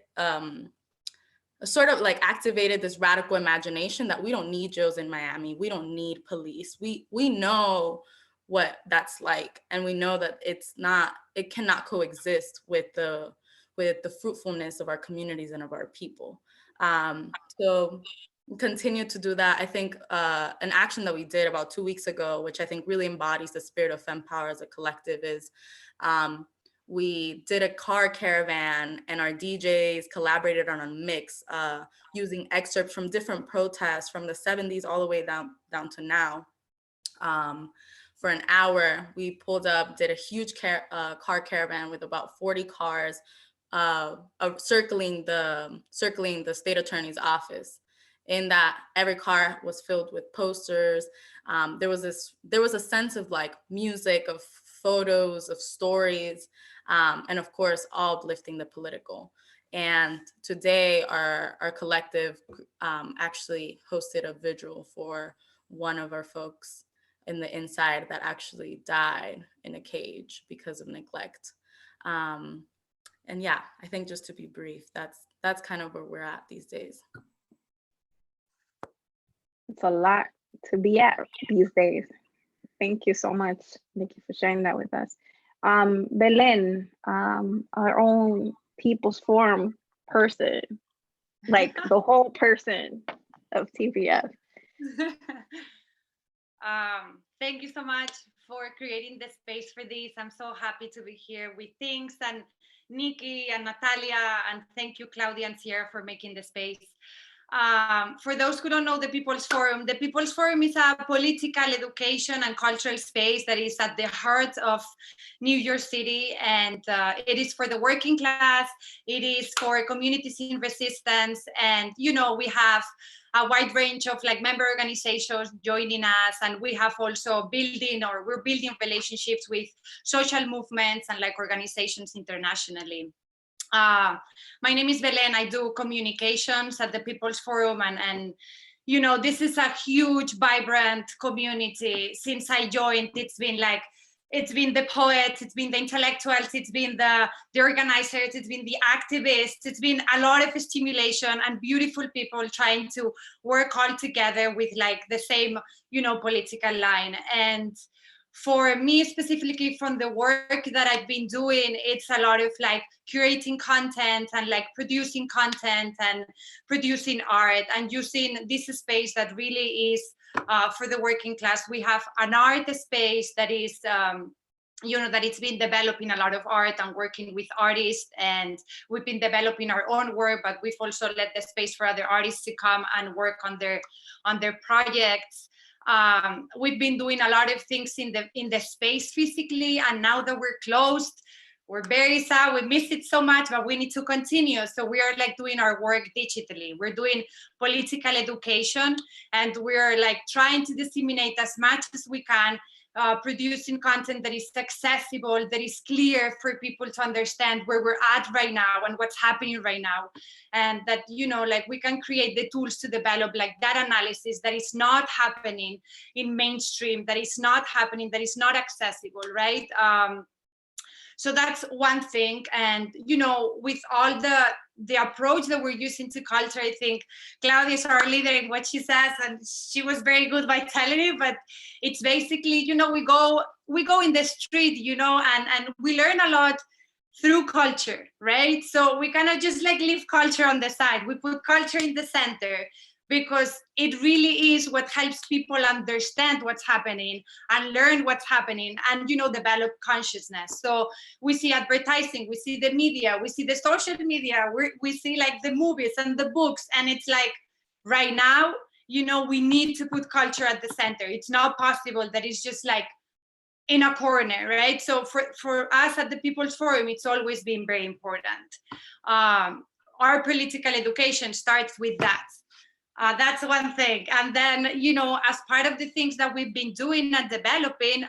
sort of like activated this radical imagination that we don't need Joes in Miami, we don't need police. We know what that's like, and we know that it cannot coexist with the fruitfulness of our communities and of our people. So continue to do that. I think an action that we did about 2 weeks ago, which I think really embodies the spirit of FemPower as a collective, is we did a car caravan, and our DJs collaborated on a mix using excerpts from different protests from the 70s all the way down to now. For an hour, we pulled up, did a huge car caravan with about 40 cars circling the state attorney's office. In that, every car was filled with posters. There was a sense of like music, of photos, of stories, and of course, all uplifting the political. And today, our collective actually hosted a vigil for one of our folks in the inside that actually died in a cage because of neglect. And yeah, I think just to be brief, that's kind of where we're at these days. It's a lot to be at these days. Thank you so much, Niki, for sharing that with us. Belén, our own People's Forum person, like the whole person of TPF. Thank you so much for creating the space for this. I'm so happy to be here with Tings and Niki and Natalia, and thank you, Claudia and Sierra, for making the space. For those who don't know the People's Forum is a political education and cultural space that is at the heart of New York City, and it is for the working class, it is for communities in resistance, and we have a wide range of like member organizations joining us, and we have also we're building relationships with social movements and like organizations internationally. My name is Belén. I do communications at the People's Forum, and this is a huge, vibrant community. Since I joined, it's been the poets, it's been the intellectuals, it's been the organizers, it's been the activists, it's been a lot of stimulation and beautiful people trying to work all together with like the same, political line. And for me specifically, from the work that I've been doing, it's a lot of like curating content and like producing content and producing art and using this space that really is for the working class. We have an art space that is that it's been developing a lot of art and working with artists, and we've been developing our own work, but we've also let the space for other artists to come and work on their projects. We've been doing a lot of things in the space physically, and now that we're closed, we're very sad. We miss it so much, but we need to continue. So we are like doing our work digitally. We're doing political education, and we're like trying to disseminate as much as we can, producing content that is accessible, that is clear for people to understand where we're at right now and what's happening right now. And that, like we can create the tools to develop like that analysis that is not happening in mainstream, that is not happening, that is not accessible, right? So that's one thing. And, with all the approach that we're using to culture, I think Claudia is our leader in what she says, and she was very good by telling it, but it's basically, we go in the street, and we learn a lot through culture, right? So we cannot just like leave culture on the side. We put culture in the center, because it really is what helps people understand what's happening and learn what's happening and, develop consciousness. So we see advertising, we see the media, we see the social media, we see like the movies and the books. And it's like right now, we need to put culture at the center. It's not possible that it's just like in a corner, right? So for us at the People's Forum, it's always been very important. our political education starts with that. That's one thing. And then, you know, as part of the things that we've been doing and developing,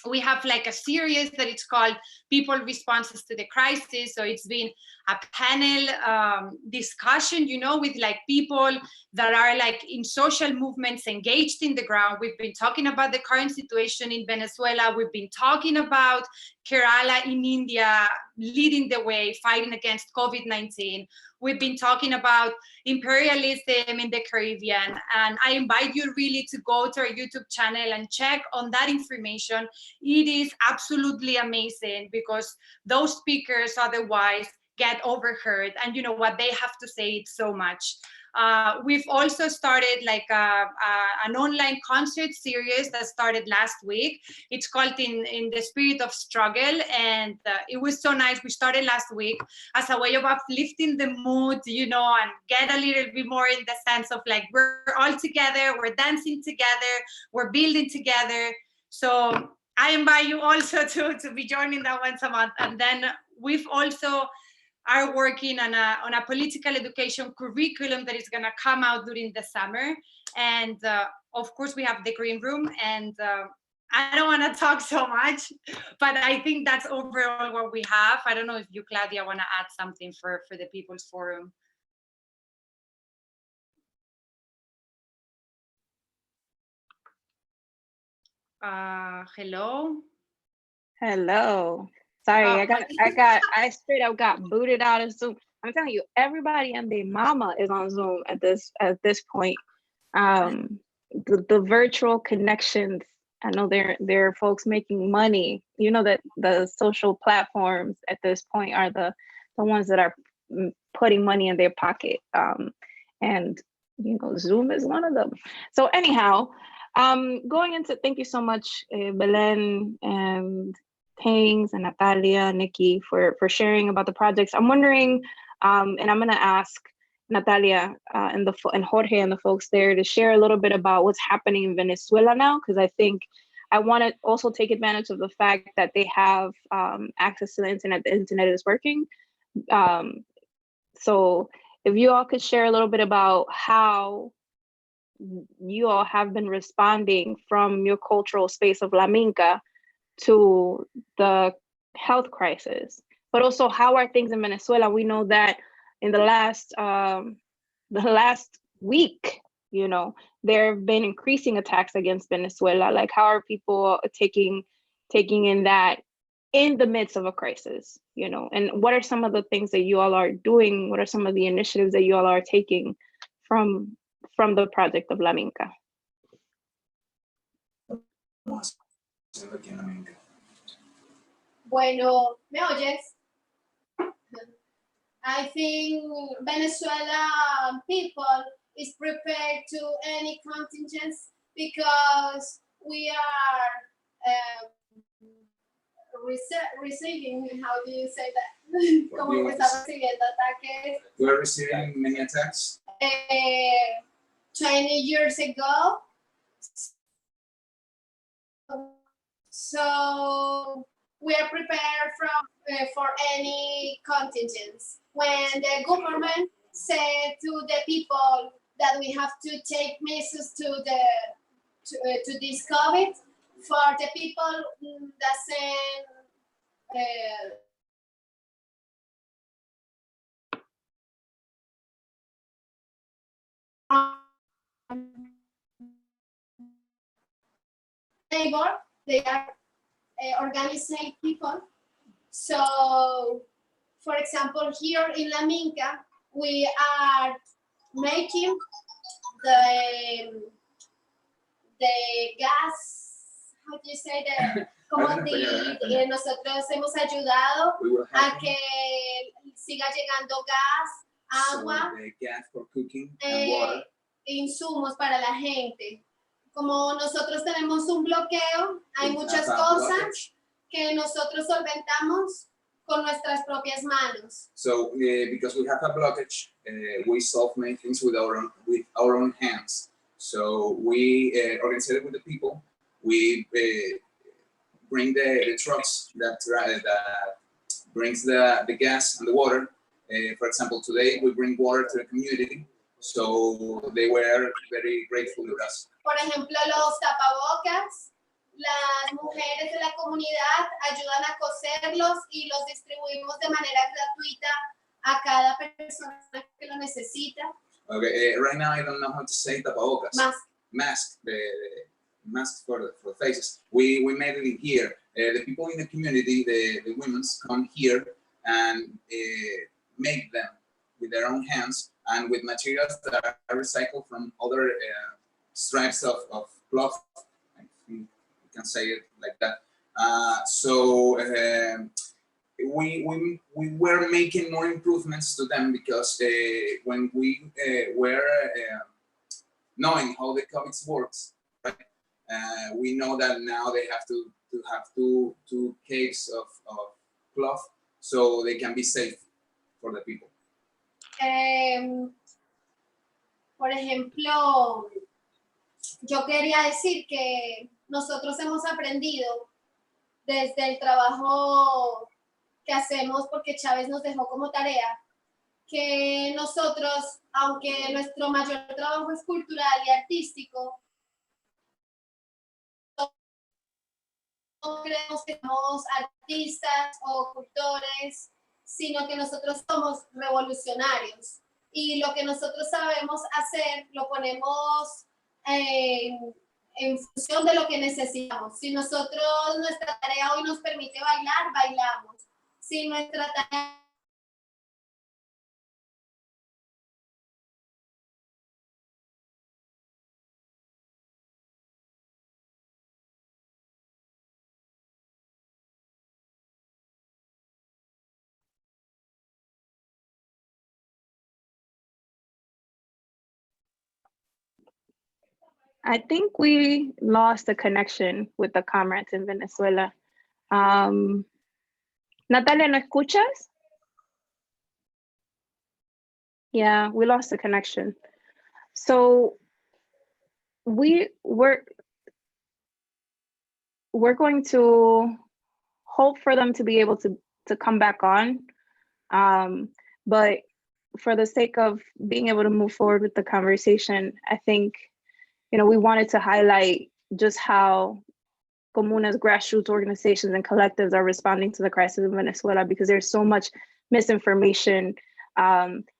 we have like a series that it's called People Responses to the Crisis. So it's been a panel discussion, you know, with like people that are like in social movements engaged in the ground. We've been talking about the current situation in Venezuela. We've been talking about Kerala in India leading the way, fighting against COVID-19. We've been talking about imperialism in the Caribbean. And I invite you really to go to our YouTube channel and check on that information. It is absolutely amazing because those speakers otherwise get overheard, and you know what they have to say it so much. We've also started like an online concert series that started last week. It's called in the Spirit of Struggle, and it was so nice. We started last week as a way of uplifting the mood, you know, and get a little bit more in the sense of like we're all together, we're dancing together, we're building together. So I invite you also to be joining that once a month. And then we've also are working on a political education curriculum that is going to come out during the summer. And of course, we have the green room. And I don't want to talk so much, but I think that's overall what we have. I don't know if you, Claudia, want to add something for the People's Forum. Hello. Hello. Sorry, I straight up got booted out of Zoom. I'm telling you, everybody and their mama is on Zoom at this point. The virtual connections. I know there are folks making money. You know that the social platforms at this point are the ones that are putting money in their pocket. And you know, Zoom is one of them. So anyhow, going into, thank you so much, Belén and Tings and Natalia, Niki, for sharing about the projects. I'm wondering, and I'm going to ask Natalia and Jorge and the folks there to share a little bit about what's happening in Venezuela now, because I think I want to also take advantage of the fact that they have access to the internet. The internet is working. So if you all could share a little bit about how you all have been responding from your cultural space of La Minka to the health crisis, but also how are things in Venezuela? We know that in the last week, you know, there have been increasing attacks against Venezuela. Like, how are people taking in that in the midst of a crisis, you know? And what are some of the things that you all are doing? What are some of the initiatives that you all are taking from the project of La Minka? Bueno, ¿me oyes? I think Venezuela people is prepared to any contingents because we are receiving, how do you say that? Como que está recibiendo ataques. We're receiving many attacks. 20 years ago. So we are prepared for any contingents. When the government said to the people that we have to take measures to this COVID, for the people doesn't labor, they are organizing people. So, for example, here in La Minka, we are making the gas, how do you say that? Como nosotros hemos ayudado a que siga llegando gas, agua, so gas for cooking and water. Insumos para la gente. Como nosotros tenemos un bloqueo, hay muchas cosas que nosotros solventamos con nuestras propias manos. So because we have a blockage, we solve many things with our own hands. So we organize it with the people. We bring the trucks that brings the gas and the water, For example, today we bring water to the community, so they were very grateful with us. Por ejemplo, los tapabocas, las mujeres de la comunidad ayudan a coserlos y los distribuimos de manera gratuita a cada persona que lo necesita. Okay, right now I don't know how to say tapabocas. Mask, the mask for the faces. We made it in here. The people in the community, the women, come here and make them with their own hands and with materials that are recycled from other stripes of cloth. I think you can say it like that. We were making more improvements to them because when we were knowing how the comics works, right? We know that now they have to have two caves of cloth so they can be safe for the people. Por ejemplo, yo quería decir que nosotros hemos aprendido desde el trabajo que hacemos, porque Chávez nos dejó como tarea, que nosotros, aunque nuestro mayor trabajo es cultural y artístico, no creemos que somos artistas o cultores, sino que nosotros somos revolucionarios. Y lo que nosotros sabemos hacer, lo ponemos en función de lo que necesitamos. Si nosotros, nuestra tarea hoy nos permite bailar, bailamos. Si nuestra tarea I think we lost the connection with the comrades in Venezuela. Natalia, ¿no escuchas? Yeah, we lost the connection. So we're going to hope for them to be able to come back on. But for the sake of being able to move forward with the conversation, I think, we wanted to highlight just how Comuna's grassroots organizations and collectives are responding to the crisis in Venezuela, because there's so much misinformation,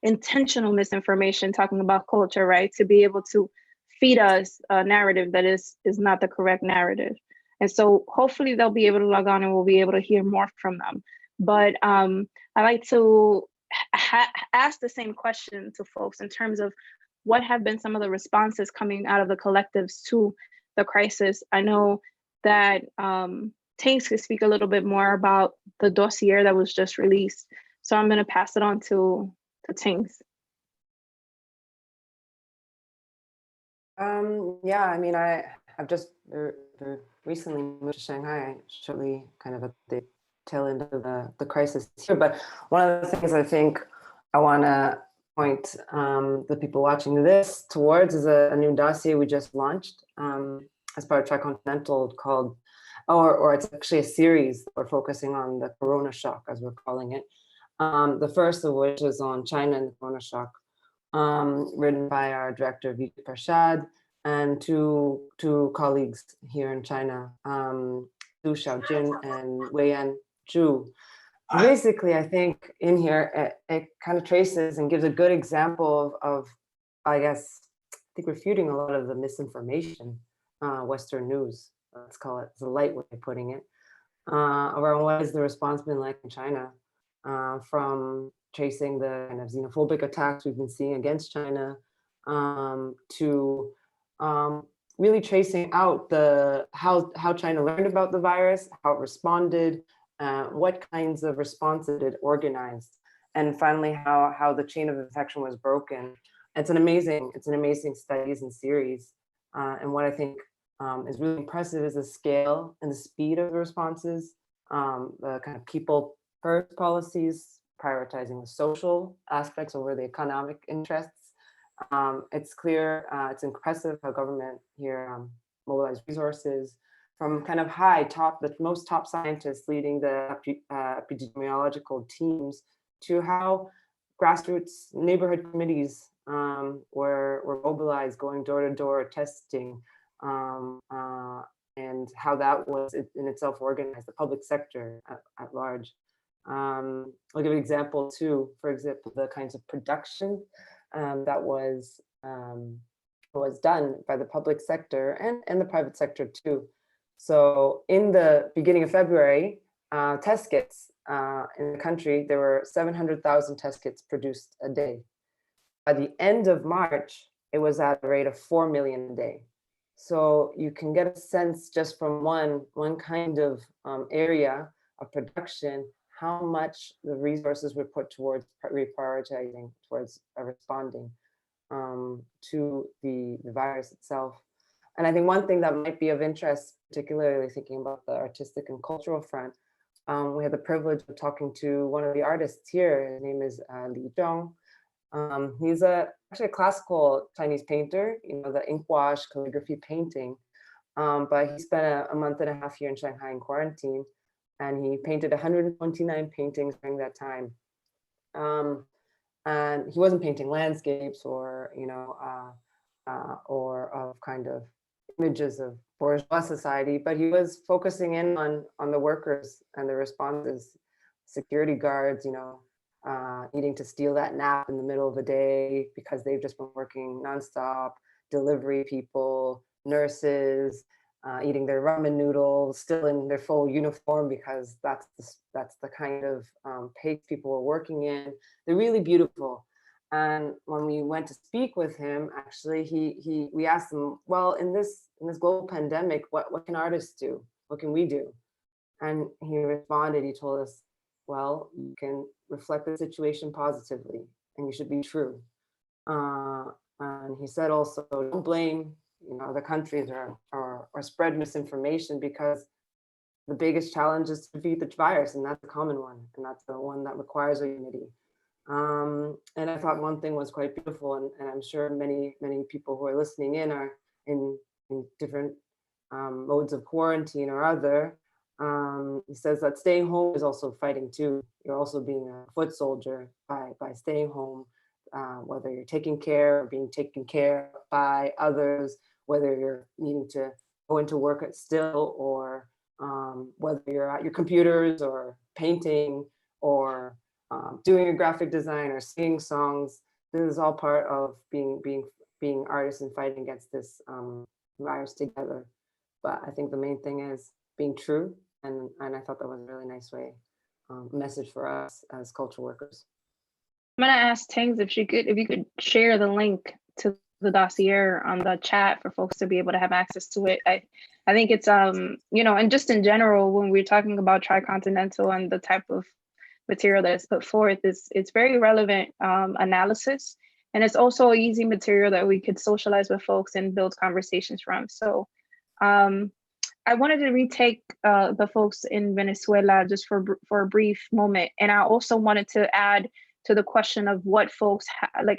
intentional misinformation talking about culture, right? To be able to feed us a narrative that is not the correct narrative. And so hopefully they'll be able to log on and we'll be able to hear more from them. But I'd like to ask the same question to folks in terms of what have been some of the responses coming out of the collectives to the crisis. I know that Tings could speak a little bit more about the dossier that was just released. So I'm going to pass it on to Tings. Yeah, I mean, I've just recently moved to Shanghai, shortly kind of at the tail end of the crisis here. But one of the things I think I want to point the people watching this towards is a new dossier we just launched as part of Tricontinental called, or it's actually a series we're focusing on the Corona shock, as we're calling it. The first of which is on China and the Corona shock, written by our director, Vijay Prashad, and two colleagues here in China, Du Xiaojin and Weiyan Zhu. Basically, I think in here, it kind of traces and gives a good example of, I guess, I think refuting a lot of the misinformation, Western news, let's call it, it's a light way of putting it, around what has the response been like in China, from tracing the kind of xenophobic attacks we've been seeing against China, to really tracing out how China learned about the virus, how it responded, what kinds of responses it organized, and finally how the chain of infection was broken. It's an amazing studies and series, and what I think is really impressive is the scale and the speed of the responses, the kind of people first policies, prioritizing the social aspects over the economic interests. It's clear, it's impressive how government here mobilized resources from kind of the most top scientists leading the epidemiological teams, to how grassroots neighborhood committees were mobilized, going door to door, testing, and how that was in itself organized, the public sector at large. I'll give an example too, for example, the kinds of production that was done by the public sector and the private sector too. So in the beginning of February, test kits in the country, there were 700,000 test kits produced a day. By the end of March, it was at a rate of 4 million a day. So you can get a sense just from one kind of area of production, how much the resources were put towards reprioritizing, towards responding to the virus itself. And I think one thing that might be of interest, particularly thinking about the artistic and cultural front, we had the privilege of talking to one of the artists here. His name is Li Zhong. He's actually a classical Chinese painter, the ink wash calligraphy painting. But he spent a month and a half here in Shanghai in quarantine, and he painted 129 paintings during that time. And he wasn't painting landscapes or of kind of images of bourgeois society, but he was focusing in on the workers and the responses, security guards, needing to steal that nap in the middle of the day because they've just been working nonstop, delivery people, nurses, eating their ramen noodles, still in their full uniform because that's the kind of pace people were working in. They're really beautiful. And when we went to speak with him, actually, we asked him, well, in this global pandemic, what can artists do? What can we do? And he responded, he told us, well, you can reflect the situation positively and you should be true. And he said also, don't blame the countries or spread misinformation, because the biggest challenge is to defeat the virus, and that's a common one, and that's the one that requires a unity. And I thought one thing was quite beautiful, and I'm sure many people who are listening in are in different modes of quarantine or other. He says that staying home is also fighting too. You're also being a foot soldier by staying home, whether you're taking care or being taken care by others, whether you're needing to go into work still, or whether you're at your computers or painting or doing a graphic design or singing songs. This is all part of being artists and fighting against this virus together. But I think the main thing is being true, and I thought that was a really nice message for us as cultural workers. I'm gonna ask Tings if you could share the link to the dossier on the chat for folks to be able to have access to it. I think it's and just in general, when we're talking about Tricontinental and the type of material that is put forth, it's very relevant analysis, and it's also easy material that we could socialize with folks and build conversations from. So I wanted to retake the folks in Venezuela just for a brief moment, and I also wanted to add to the question of what folks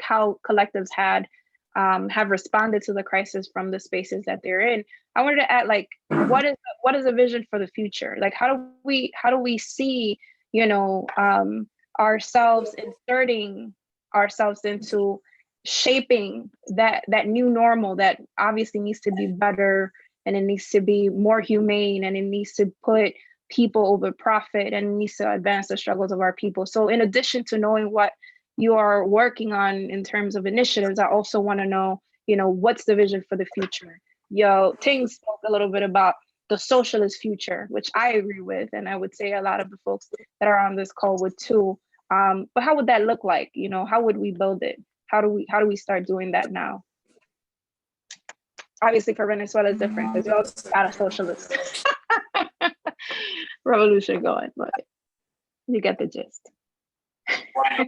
how collectives have responded to the crisis from the spaces that they're in. I wanted to add what is a vision for the future? Like how do we see ourselves inserting ourselves into shaping that new normal that obviously needs to be better, and it needs to be more humane, and it needs to put people over profit, and it needs to advance the struggles of our people. So in addition to knowing what you are working on in terms of initiatives, I also want to know, what's the vision for the future? Tings spoke a little bit about the socialist future, which I agree with, and I would say a lot of the folks that are on this call would too. But how would that look like? How would we build it? How do we start doing that now? Obviously, for Venezuela, it's different because you also got a socialist revolution going, but you get the gist. Bueno,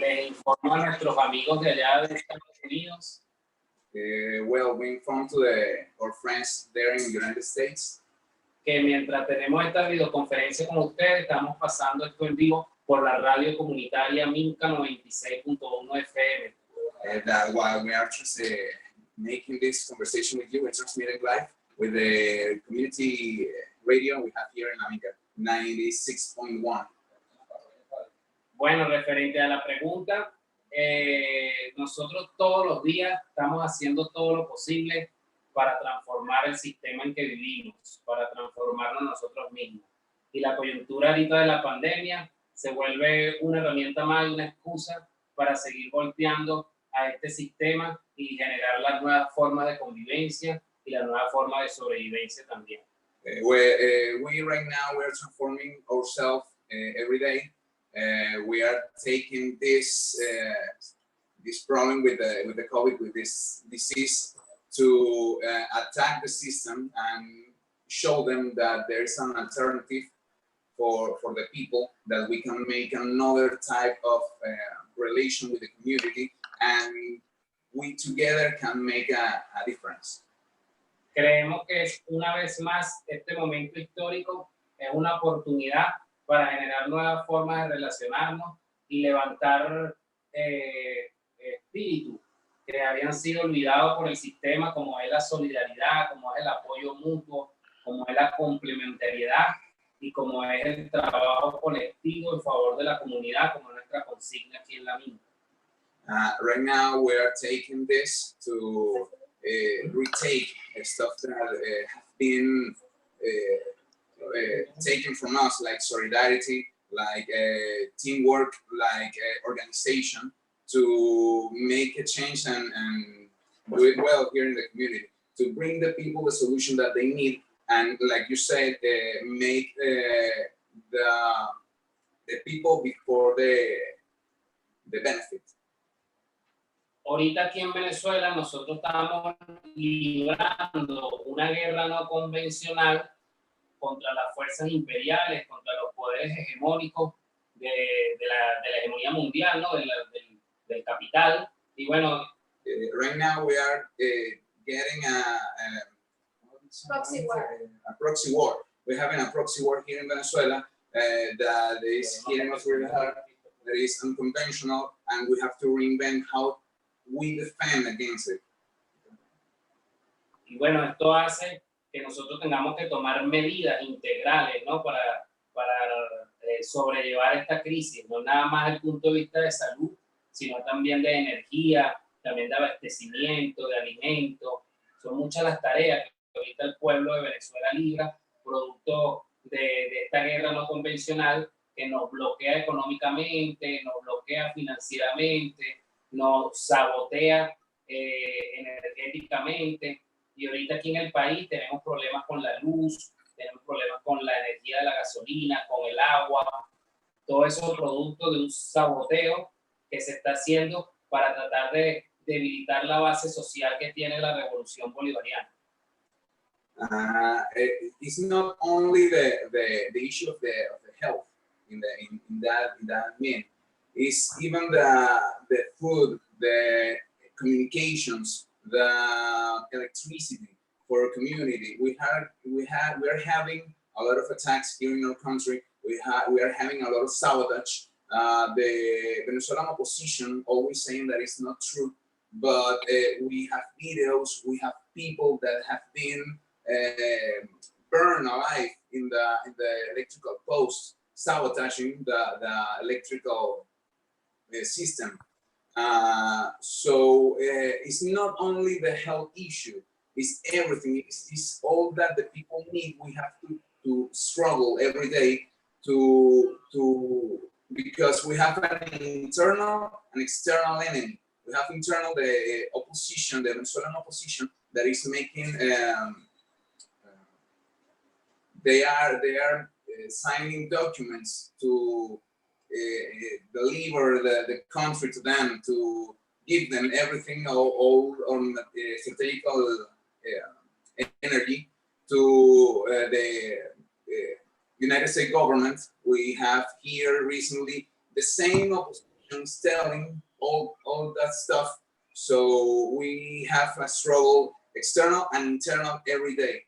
le informo a nuestros amigos de allá de Estados Unidos. Well, we informed to our friends there in the United States Que mientras tenemos esta videoconferencia con ustedes, estamos pasando esto en vivo por la radio comunitaria Minka 96.1 FM. That while we are just making this conversation with you, we're transmitting live with the community radio we have here in Minka 96.1. Bueno, referente a la pregunta, nosotros todos los días estamos haciendo todo lo posible para transformar el sistema en que vivimos, para transformarnos nosotros mismos. Y la coyuntura ahorita de la pandemia se vuelve una herramienta más y una excusa para seguir volteando a este sistema y generar las nuevas formas de convivencia y la nueva forma de sobrevivencia también. We right now we're transforming ourselves every day. We are taking this problem with the COVID, with this disease, to attack the system and show them that there is an alternative for the people, that we can make another type of relation with the community, and we together can make a difference. Creemos que una vez más este momento histórico es una oportunidad para generar nuevas formas de relacionarnos y levantar espíritus que habían sido olvidados por el sistema, como es la solidaridad, como es el apoyo mutuo, como es la complementariedad y como es el trabajo colectivo en favor de la comunidad, como nuestra consigna aquí en la Minka. Right now we are taking this to retake stuff that have been taken from us, like solidarity, like teamwork, like organization, to make a change and do it well here in the community, to bring the people the solution that they need, and like you said, make the people before the benefit. Ahorita aquí en Venezuela nosotros estamos librando una guerra no convencional contra las fuerzas imperiales, contra los poderes hegemónicos de la hegemonía mundial, ¿no? del capital. Y bueno, right now we are getting a proxy war. We're having a proxy war here in Venezuela that is hitting us really hard, that is unconventional, and we have to reinvent how we defend against it. Y bueno, esto hace que nosotros tengamos que tomar medidas integrales, ¿no? para sobrellevar esta crisis, no nada más desde el punto de vista de salud, sino también de energía, también de abastecimiento, de alimentos. Son muchas las tareas que ahorita el pueblo de Venezuela libra, producto de esta guerra no convencional que nos bloquea económicamente, nos bloquea financieramente, nos sabotea energéticamente. Y ahorita aquí en el país tenemos problemas con la luz, tenemos problemas con la energía de la gasolina, con el agua, todo eso es producto de un saboteo que se está haciendo para tratar de debilitar la base social que tiene la revolución bolivariana. It's not only the issue of the health in that mean. It's even the food, the communications, the electricity for a community. We are having a lot of attacks here in our country. We are having a lot of sabotage. The Venezuelan opposition always saying that it's not true, but we have videos, we have people that have been burned alive in the electrical posts, sabotaging the electrical system. So it's not only the health issue, it's everything. It's all that the people need. We have to struggle every day because we have an internal and external enemy. We have internal the opposition, the Venezuelan opposition, that is making. They are signing documents to deliver the country to them, to give them everything, all on strategical energy to the United States government. We have here recently the same opposition telling all that stuff. So we have a struggle, external and internal, every day.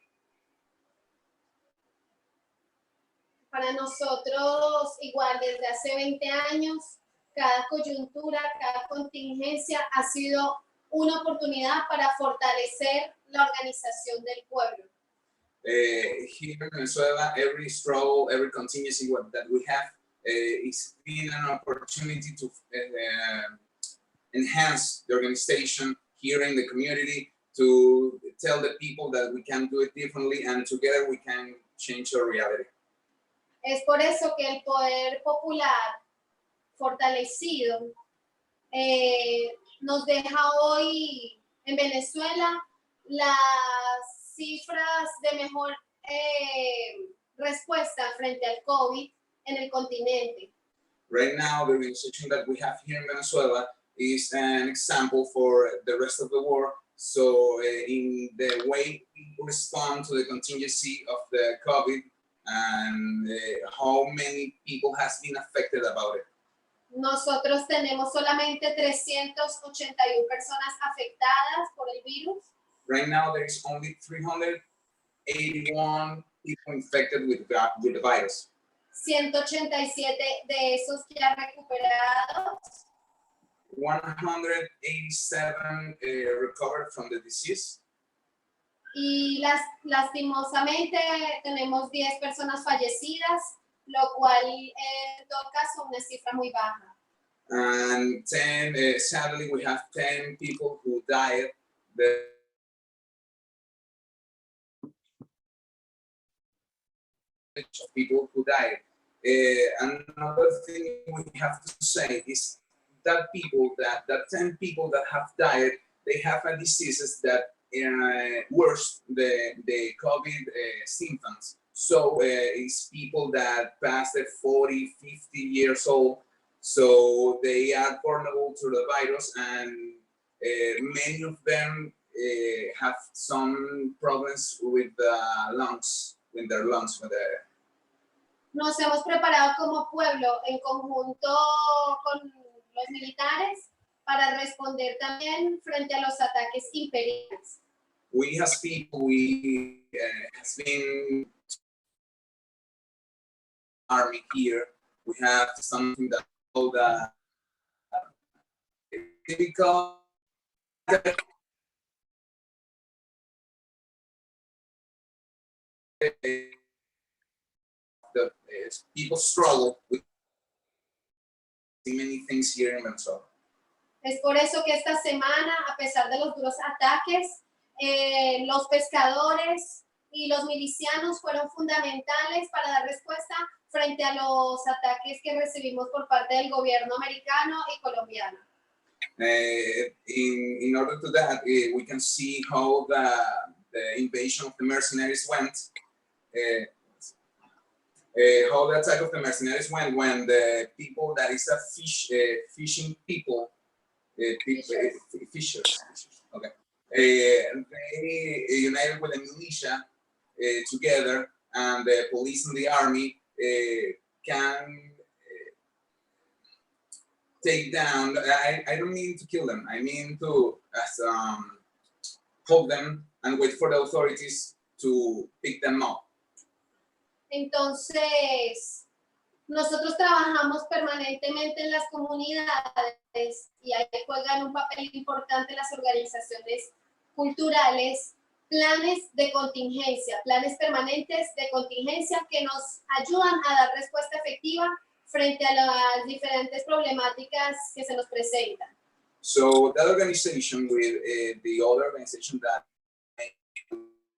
Para nosotros, igual desde hace 20 años, cada coyuntura, cada contingencia ha sido una oportunidad para fortalecer la organización del pueblo. Here in Venezuela, every struggle, every contingency that we have it's been an opportunity to enhance the organization here in the community, to tell the people that we can do it differently and together we can change our reality. Es por eso que el poder popular fortalecido nos deja hoy en Venezuela las cifras de mejor respuesta frente al COVID en el continente. Right now, the organization that we have here in Venezuela is an example for the rest of the world. So in the way we respond to the contingency of the COVID and how many people has been affected about it. Nosotros tenemos solamente 381 personas afectadas por el virus. Right now, there is only 381 people infected with the virus. 187 de esos ya recuperados. 187 recovered from the disease. Y lastimosamente tenemos 10 personas fallecidas, lo cual en todo caso una cifra muy baja. And 10, sadly, we have 10 people who died. The people who died. Another thing we have to say is that 10 people that have died, they have a diseases that worse the COVID symptoms. So it's people that passed the 40, 50 years old. So they are vulnerable to the virus, and many of them have some problems with the lungs, with their lungs. Nos hemos preparado como pueblo en conjunto con los militares para responder también frente a los ataques imperiales. We as people, we has been army here. We have something that called typical the people struggle with many things here in Venezuela. Es por eso que esta semana, a pesar de los duros ataques, los pescadores y los milicianos fueron fundamentales para dar respuesta frente a los ataques que recibimos por parte del gobierno americano y colombiano. In order to that, we can see how the invasion of the mercenaries went. How the attack of the mercenaries went when the people that is a fishing people, fishers, okay. They united with the militia together, and the police and the army can take down. I don't mean to kill them. I mean to hold them and wait for the authorities to pick them up. Entonces, nosotros trabajamos permanentemente en las comunidades y ahí juegan un papel importante las organizaciones culturales, planes de contingencia, planes permanentes de contingencia que nos ayudan a dar respuesta efectiva frente a las diferentes problemáticas que se nos presentan. So that organization with the other organization that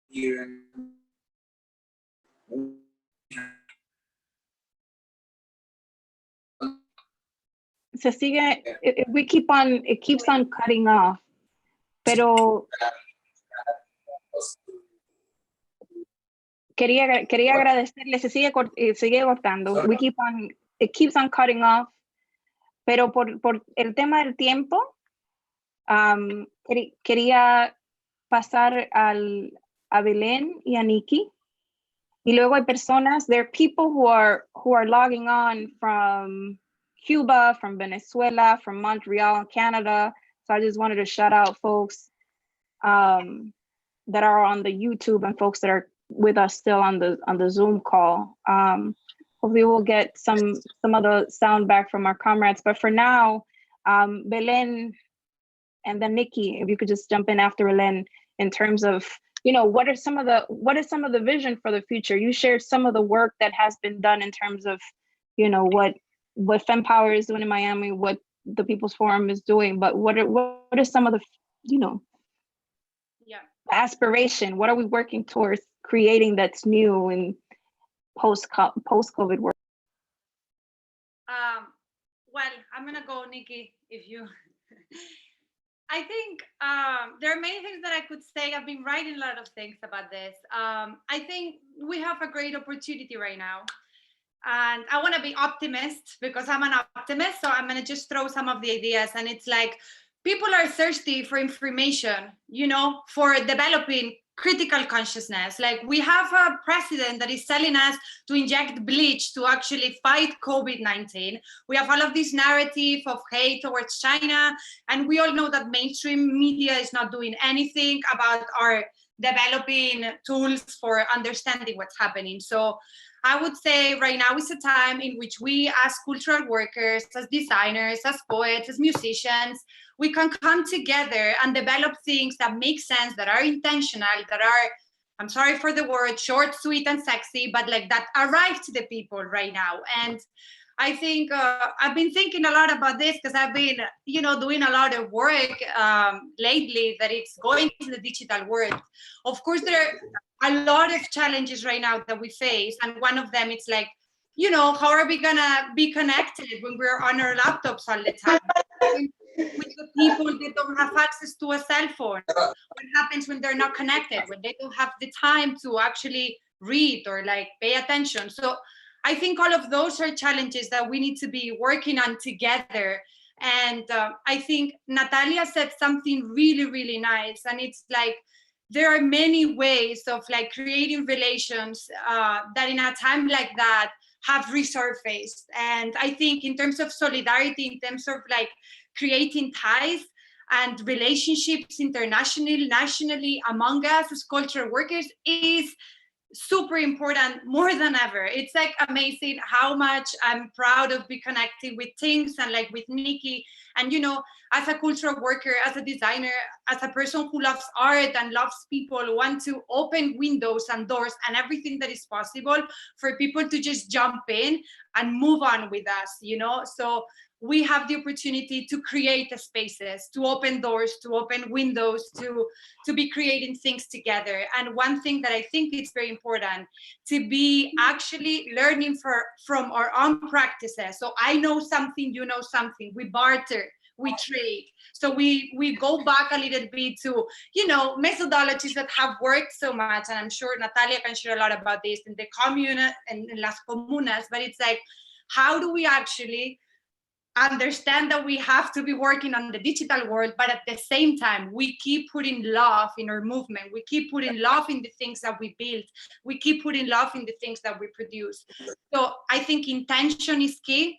here Se sigue, it keeps on cutting off, pero quería agradecerle, sigue cortando, it keeps on cutting off, pero por el tema del tiempo, quería pasar a Belén y a Niki, y luego hay personas, there are people who are logging on from Cuba, from Venezuela, from Montreal, Canada. So I just wanted to shout out folks that are on the YouTube and folks that are with us still on the Zoom call. Hopefully we'll get some of the sound back from our comrades. But for now, Belén and then Niki, if you could just jump in after Belén in terms of, what is some of the vision for the future? You shared some of the work that has been done in terms of, what FemPower is doing in Miami, what the People's Forum is doing, but what are some of the, Yeah. aspiration? What are we working towards creating that's new and post-COVID world? Well, I'm gonna go, Niki, if you. I think there are many things that I could say. I've been writing a lot of things about this. I think we have a great opportunity right now. And I want to be optimist because I'm an optimist. So I'm going to just throw some of the ideas. And it's like people are thirsty for information, for developing critical consciousness. Like we have a president that is telling us to inject bleach to actually fight COVID-19. We have all of this narrative of hate towards China. And we all know that mainstream media is not doing anything about our developing tools for understanding what's happening. So I would say right now is a time in which we as cultural workers, as designers, as poets, as musicians, we can come together and develop things that make sense, that are intentional, that are, I'm sorry for the word, short, sweet, and sexy, but like that arrive to the people right now. And I think I've been thinking a lot about this because I've been, doing a lot of work lately that it's going to the digital world. Of course, there are a lot of challenges right now that we face. And one of them, it's like, how are we gonna be connected when we're on our laptops all the time? With the people that don't have access to a cell phone? What happens when they're not connected, when they don't have the time to actually read or like pay attention? So I think all of those are challenges that we need to be working on together. And I think Natalia said something really, really nice. And it's like, there are many ways of like creating relations that in a time like that have resurfaced. And I think in terms of solidarity, in terms of like creating ties and relationships internationally, nationally, among us as cultural workers is super important more than ever. It's like amazing how much I'm proud of be connecting with Tings and like with Niki. And as a cultural worker, as a designer, as a person who loves art and loves people, want to open windows and doors and everything that is possible for people to just jump in and move on with us, So we have the opportunity to create the spaces, to open doors, to open windows, to be creating things together. And one thing that I think is very important, to be actually learning from our own practices. So I know something, you know something, we barter, we trade. So we go back a little bit to, methodologies that have worked so much. And I'm sure Natalia can share a lot about this in the commune and in las comunas, but it's like, how do we actually understand that we have to be working on the digital world, but at the same time, we keep putting love in our movement. We keep putting love in the things that we build. We keep putting love in the things that we produce. So I think intention is key,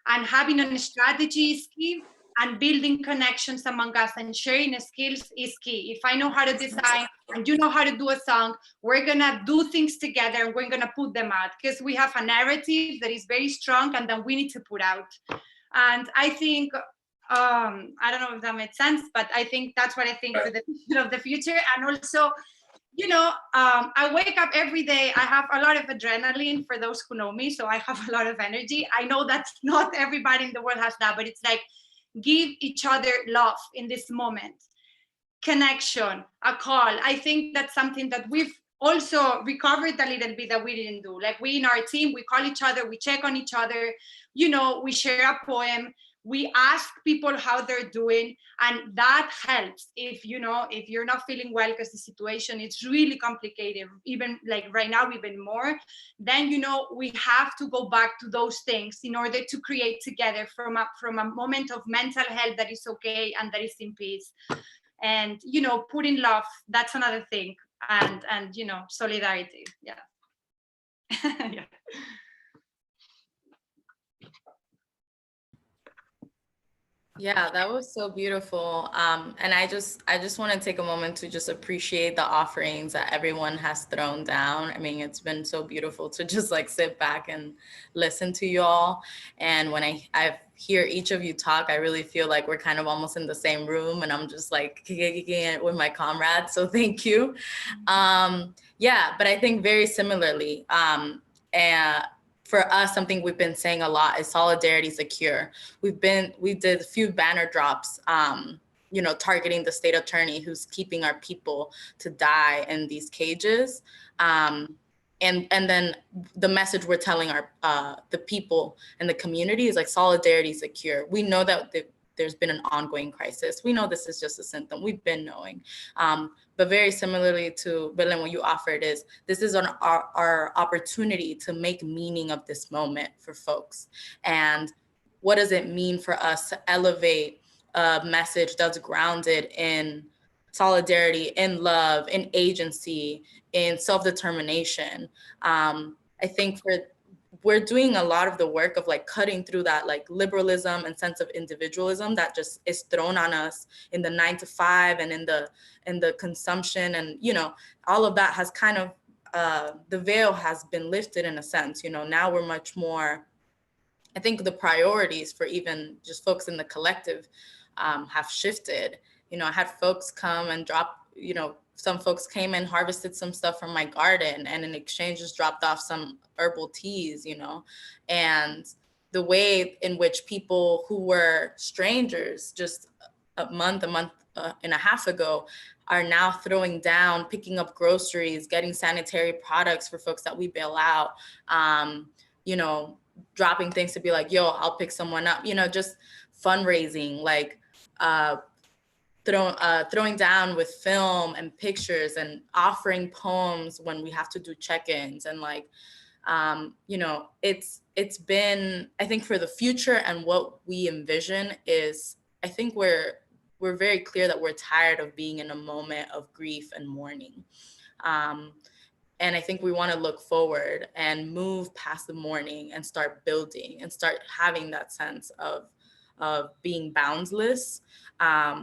and having a strategy is key, and building connections among us and sharing skills is key. If I know how to design and you know how to do a song, we're gonna do things together and we're gonna put them out, because we have a narrative that is very strong and then we need to put out. And I think, I don't know if that made sense, but I think that's what I think for the vision of the future. And also, I wake up every day, I have a lot of adrenaline, for those who know me, so I have a lot of energy. I know that not everybody in the world has that, but it's like, give each other love in this moment. Connection, a call. I think that's something that we've also recovered a little bit that we didn't do. Like we in our team, we call each other, we check on each other, we share a poem, we ask people how they're doing, and that helps. If you're not feeling well because the situation is really complicated, even like right now, even more, then we have to go back to those things in order to create together from a moment of mental health that is okay and that is in peace. And putting love, that's another thing. And solidarity. Yeah. Yeah. Yeah, that was so beautiful. And I just want to take a moment to just appreciate the offerings that everyone has thrown down. I mean, it's been so beautiful to just like sit back and listen to you all. And when I hear each of you talk, I really feel like we're kind of almost in the same room, and I'm just like kicking with my comrades. So thank you. Yeah, but I think very similarly, and for us, something we've been saying a lot is solidarity is a cure. We did a few banner drops, targeting the state attorney who's keeping our people to die in these cages. And then the message we're telling the people and the community is like solidarity is a cure. We know that there's been an ongoing crisis. We know this is just a symptom. We've been knowing. But very similarly to Belén, what you offered is this is our opportunity to make meaning of this moment for folks. And what does it mean for us to elevate a message that's grounded in solidarity, in love, in agency, in self-determination? I think we're doing a lot of the work of like cutting through that like liberalism and sense of individualism that just is thrown on us in the 9 to 5 and in the consumption, and all of that has kind of the veil has been lifted in a sense. Now we're much more, I think the priorities for even just folks in the collective have shifted. I had folks come and drop, some folks came and harvested some stuff from my garden and in exchange just dropped off some herbal teas, and the way in which people who were strangers just a month and a half ago are now throwing down, picking up groceries, getting sanitary products for folks that we bail out, dropping things to be like, yo, I'll pick someone up, just fundraising, like throwing down with film and pictures and offering poems when we have to do check-ins. And like, it's been, I think for the future and what we envision is, I think we're very clear that we're tired of being in a moment of grief and mourning. And I think we want to look forward and move past the mourning and start building and start having that sense of being boundless,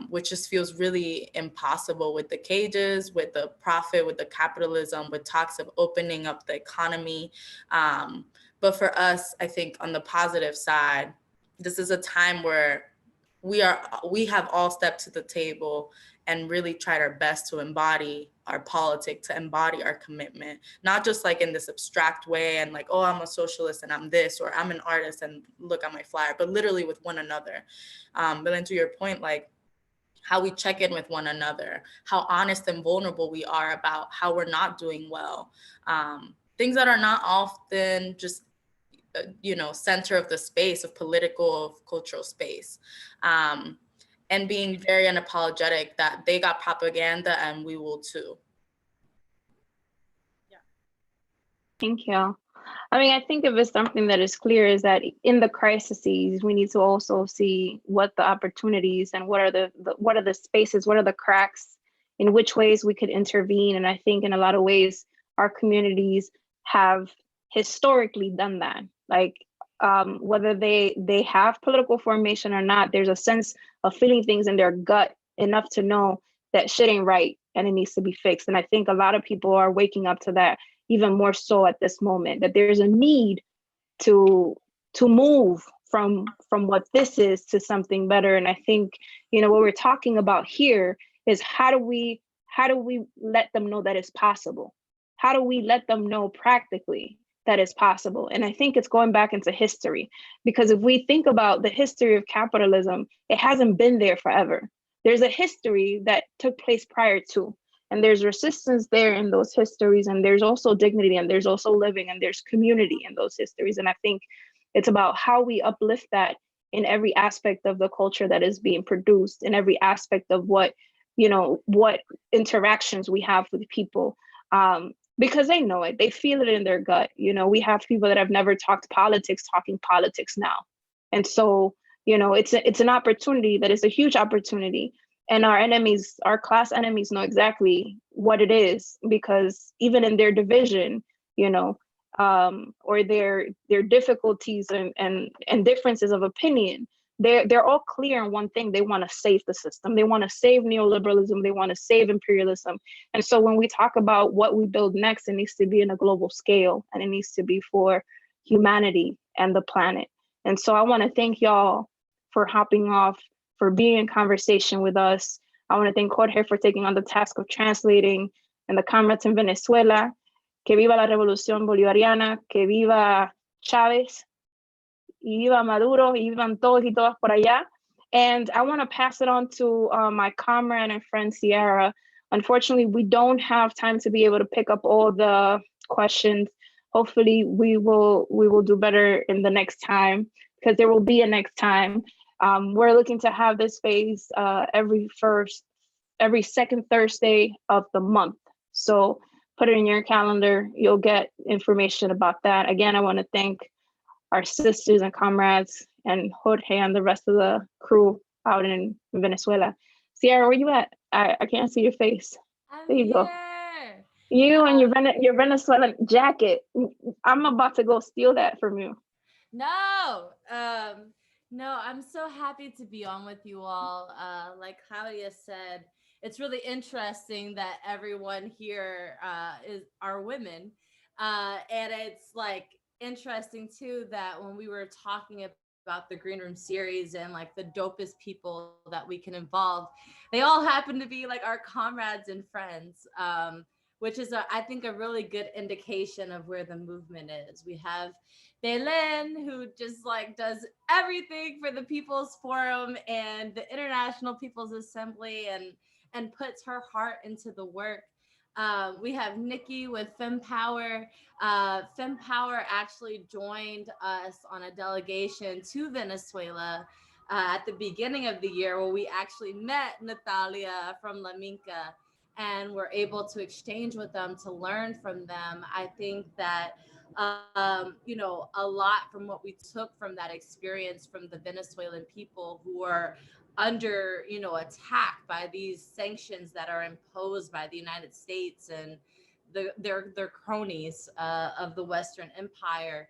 which just feels really impossible with the cages, with the profit, with the capitalism, with talks of opening up the economy. But for us, I think on the positive side, this is a time where we have all stepped to the table and really tried our best to embody our politics, to embody our commitment, not just like in this abstract way and like, oh, I'm a socialist and I'm this, or I'm an artist and look at my flyer, but literally with one another. But then to your point, like how we check in with one another, how honest and vulnerable we are about how we're not doing well. Things that are not often just, center of the space of political, of cultural space. And being very unapologetic that they got propaganda and we will too. Yeah. Thank you. I mean, I think if it's something that is clear is that in the crises, we need to also see what the opportunities and what are the spaces, what are the cracks, in which ways we could intervene. And I think in a lot of ways, our communities have historically done that. Like whether they have political formation or not, there's a sense of feeling things in their gut enough to know that shit ain't right and it needs to be fixed. And I think a lot of people are waking up to that even more so at this moment, that there's a need to move from what this is to something better. And I think, what we're talking about here is how do we let them know that it's possible? How do we let them know practically that is possible? And I think it's going back into history, because if we think about the history of capitalism, it hasn't been there forever. There's a history that took place prior to, and there's resistance there in those histories, and there's also dignity, and there's also living, and there's community in those histories. And I think it's about how we uplift that in every aspect of the culture that is being produced, in every aspect of what interactions we have with people. Because they know it, they feel it in their gut. We have people that have never talked politics talking politics now. And so, it's an opportunity that is a huge opportunity. And our enemies, our class enemies, know exactly what it is, because even in their division, or their difficulties and differences of opinion, they're all clear on one thing. They want to save the system. They want to save neoliberalism. They want to save imperialism. And so when we talk about what we build next, it needs to be in a global scale, and it needs to be for humanity and the planet. And so I want to thank y'all for hopping off, for being in conversation with us. I want to thank Jorge for taking on the task of translating, and the comrades in Venezuela. Que viva la revolución bolivariana, que viva Chávez, y viva Maduro, y vivan todos y todas por allá. And I want to pass it on to my comrade and friend Sierra. Unfortunately, we don't have time to be able to pick up all the questions. Hopefully, we will do better in the next time, because there will be a next time. We're looking to have this phase every second Thursday of the month. So put it in your calendar. You'll get information about that. Again, I want to thank our sisters and comrades and Jorge and the rest of the crew out in Venezuela. Sierra, where you at? I can't see your face. I'm There you go. here. You and your Venezuelan jacket. I'm about to go steal that from you. No, no, I'm so happy to be on with you all. Like Claudia said, it's really interesting that everyone here are women, and it's like interesting too that when we were talking about the Green Room series and like the dopest people that we can involve, they all happen to be like our comrades and friends. Which is, I think, a really good indication of where the movement is. We have Belén, who just like does everything for the People's Forum and the International People's Assembly, and puts her heart into the work. We have Niki with FemPower. FemPower actually joined us on a delegation to Venezuela at the beginning of the year, where we actually met Natalia from La Minka and were able to exchange with them, to learn from them. I think that a lot from what we took from that experience from the Venezuelan people who are under, attack by these sanctions that are imposed by the United States and their cronies of the Western Empire,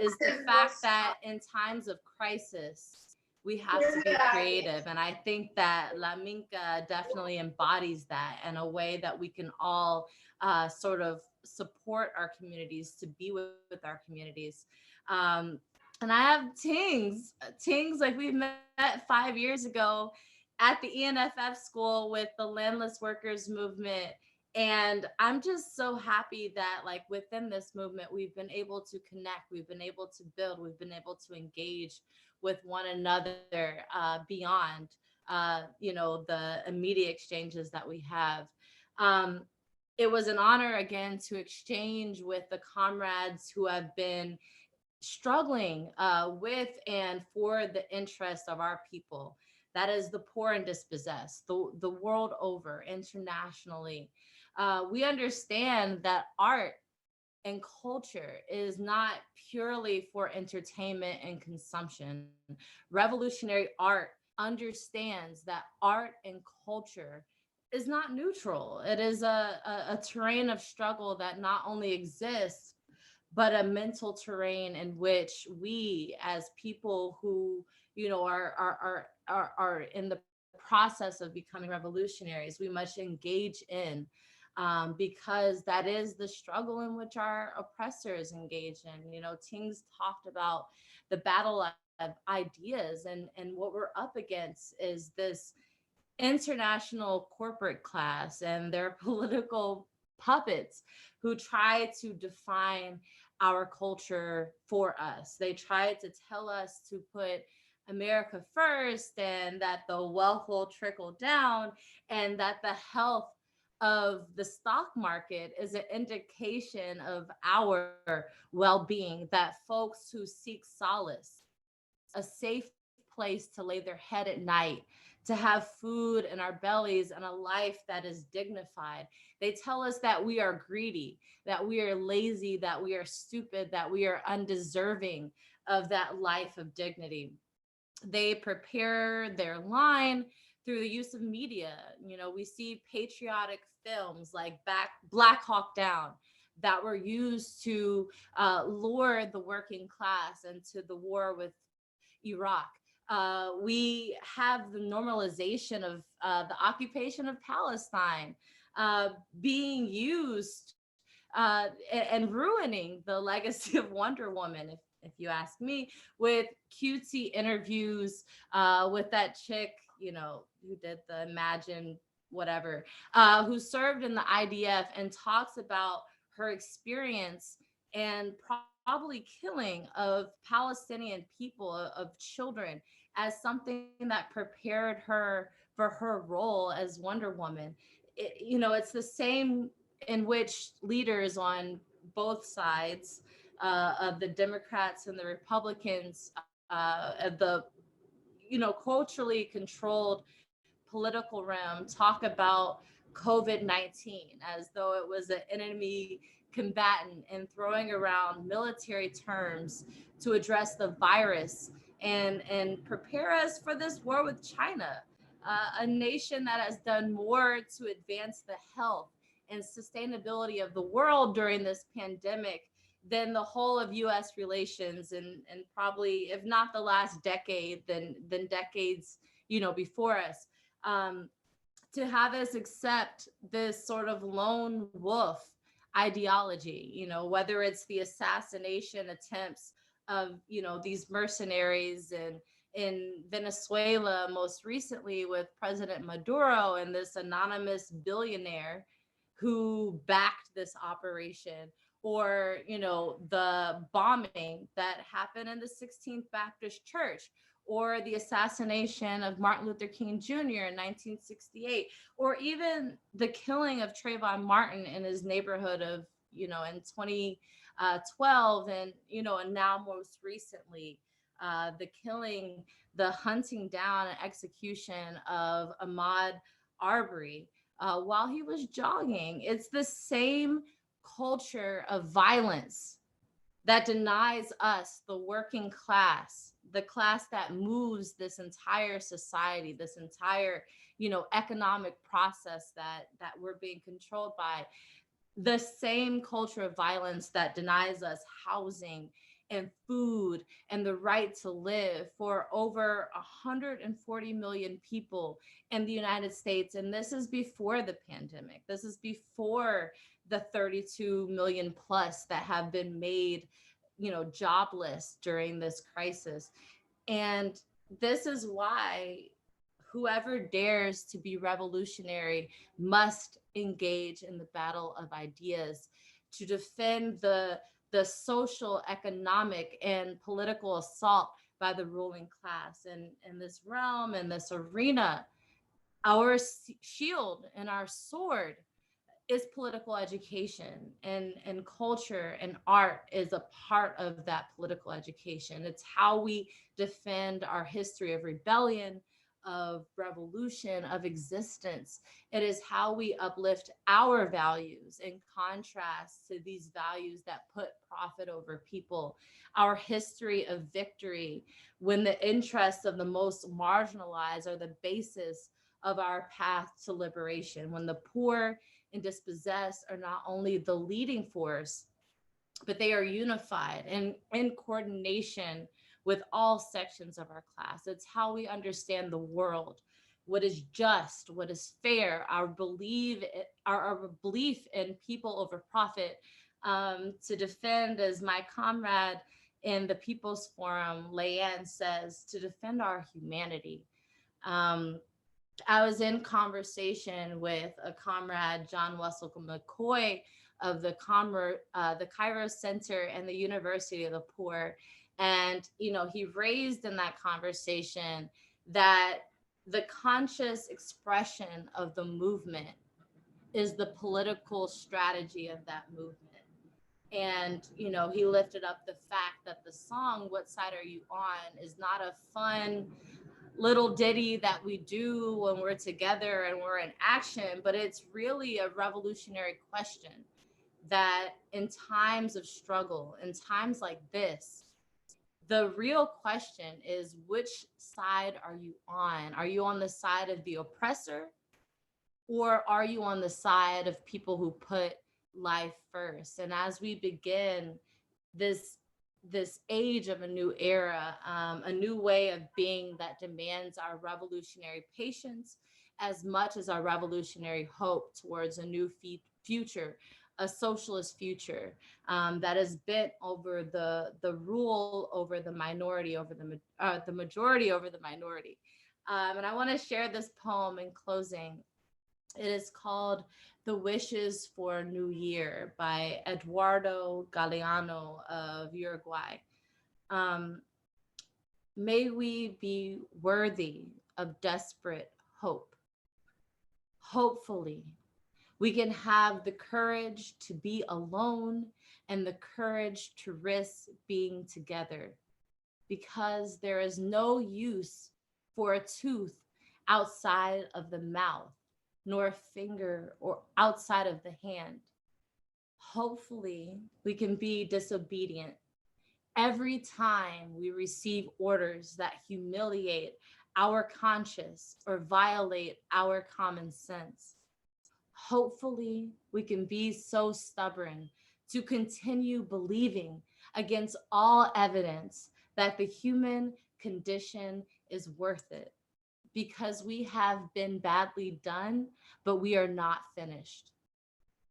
is the fact that in times of crisis, we have to be creative. And I think that La Minka definitely embodies that in a way that we can all sort of support our communities, to be with our communities. And I have Tings, like we met 5 years ago at the ENFF school with the landless workers movement. And I'm just so happy that like within this movement, we've been able to connect, we've been able to build, we've been able to engage with one another beyond, the immediate exchanges that we have. It was an honor again to exchange with the comrades who have been struggling with and for the interest of our people. That is the poor and dispossessed, the world over, internationally. We understand that art and culture is not purely for entertainment and consumption. Revolutionary art understands that art and culture is not neutral. It is a terrain of struggle that not only exists, but a mental terrain in which we, as people who are in the process of becoming revolutionaries, we must engage in, because that is the struggle in which our oppressors engage in. Tings talked about the battle of ideas, and what we're up against is this international corporate class and their political puppets who try to define our culture for us. They try to tell us to put America first, and that the wealth will trickle down, and that the health of the stock market is an indication of our well-being, that folks who seek solace, a safe place to lay their head at night, to have food in our bellies and a life that is dignified. They tell us that we are greedy, that we are lazy, that we are stupid, that we are undeserving of that life of dignity. They prepare their line through the use of media. We see patriotic films like Black Hawk Down that were used to lure the working class into the war with Iraq. We have the normalization of the occupation of Palestine being used and ruining the legacy of Wonder Woman, if you ask me, with cutesy interviews with that chick, who did the Imagine whatever, who served in the IDF and talks about her experience and probably killing of Palestinian people, of children, as something that prepared her for her role as Wonder Woman. It's the same in which leaders on both sides, of the Democrats and the Republicans, of the culturally controlled political realm, talk about COVID-19 as though it was an enemy combatant, and throwing around military terms to address the virus, and prepare us for this war with China, a nation that has done more to advance the health and sustainability of the world during this pandemic than the whole of U.S. relations, and probably, if not the last decade, then decades before us. um, to have us accept this sort of lone wolf ideology, whether it's the assassination attempts of, these mercenaries, and in Venezuela, most recently with President Maduro and this anonymous billionaire who backed this operation, or, the bombing that happened in the 16th Baptist Church, or the assassination of Martin Luther King Jr. in 1968, or even the killing of Trayvon Martin in his neighborhood of, in 2012, and now most recently, the hunting down and execution of Ahmaud Arbery while he was jogging. It's the same culture of violence that denies us, the working class, the class that moves this entire society, this entire, economic process that we're being controlled by, the same culture of violence that denies us housing and food and the right to live for over 140 million people in the United States. And this is before the pandemic. This is before the 32 million plus that have been made, jobless during this crisis. And this is why whoever dares to be revolutionary must engage in the battle of ideas to defend the social, economic, and political assault by the ruling class. And in this realm, in this arena, our shield and our sword is political education, and culture and art is a part of that political education. It's how we defend our history of rebellion, of revolution, of existence. It is how we uplift our values in contrast to these values that put profit over people. Our history of victory, when the interests of the most marginalized are the basis of our path to liberation, when the poor and dispossessed are not only the leading force, but they are unified and in coordination with all sections of our class. It's how we understand the world, what is just, what is fair, our belief in people over profit, to defend, as my comrade in the People's Forum, Leanne, says, to defend our humanity. I was in conversation with a comrade, John Wessel McCoy, of the Cairo Center and the University of the Poor. And, he raised in that conversation that the conscious expression of the movement is the political strategy of that movement. And, he lifted up the fact that the song, What Side Are You On, is not a fun little ditty that we do when we're together and we're in action, but it's really a revolutionary question that in times of struggle, in times like this, the real question is, which side are you on? Are you on the side of the oppressor, or are you on the side of people who put life first? And as we begin this age of a new era, a new way of being that demands our revolutionary patience as much as our revolutionary hope towards a new future, a socialist future, that is bent over the rule over the minority, over the majority over the minority. And I want to share this poem in closing. It is called The Wishes for a New Year by Eduardo Galeano of Uruguay. Um, May we be worthy of desperate hope. Hopefully, we can have the courage to be alone and the courage to risk being together, because there is no use for a tooth outside of the mouth, nor a finger or outside of the hand. Hopefully, we can be disobedient every time we receive orders that humiliate our conscience or violate our common sense. Hopefully, we can be so stubborn to continue believing against all evidence that the human condition is worth it, because we have been badly done, but we are not finished.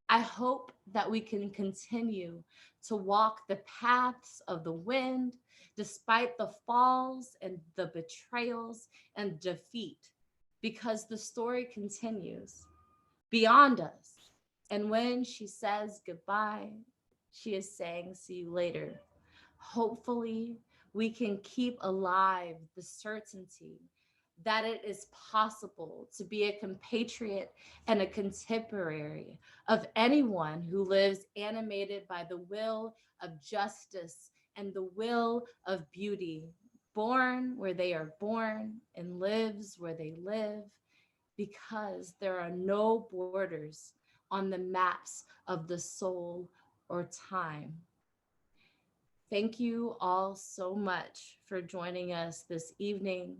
I hope that we can continue to walk the paths of the wind despite the falls and the betrayals and defeat, because the story continues beyond us. And when she says goodbye, she is saying, see you later. Hopefully, we can keep alive the certainty that it is possible to be a compatriot and a contemporary of anyone who lives animated by the will of justice and the will of beauty, born where they are born and lives where they live, because there are no borders on the maps of the soul or time. Thank you all so much for joining us this evening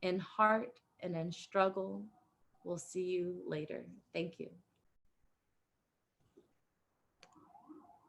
in heart and in struggle. We'll see you later. Thank you.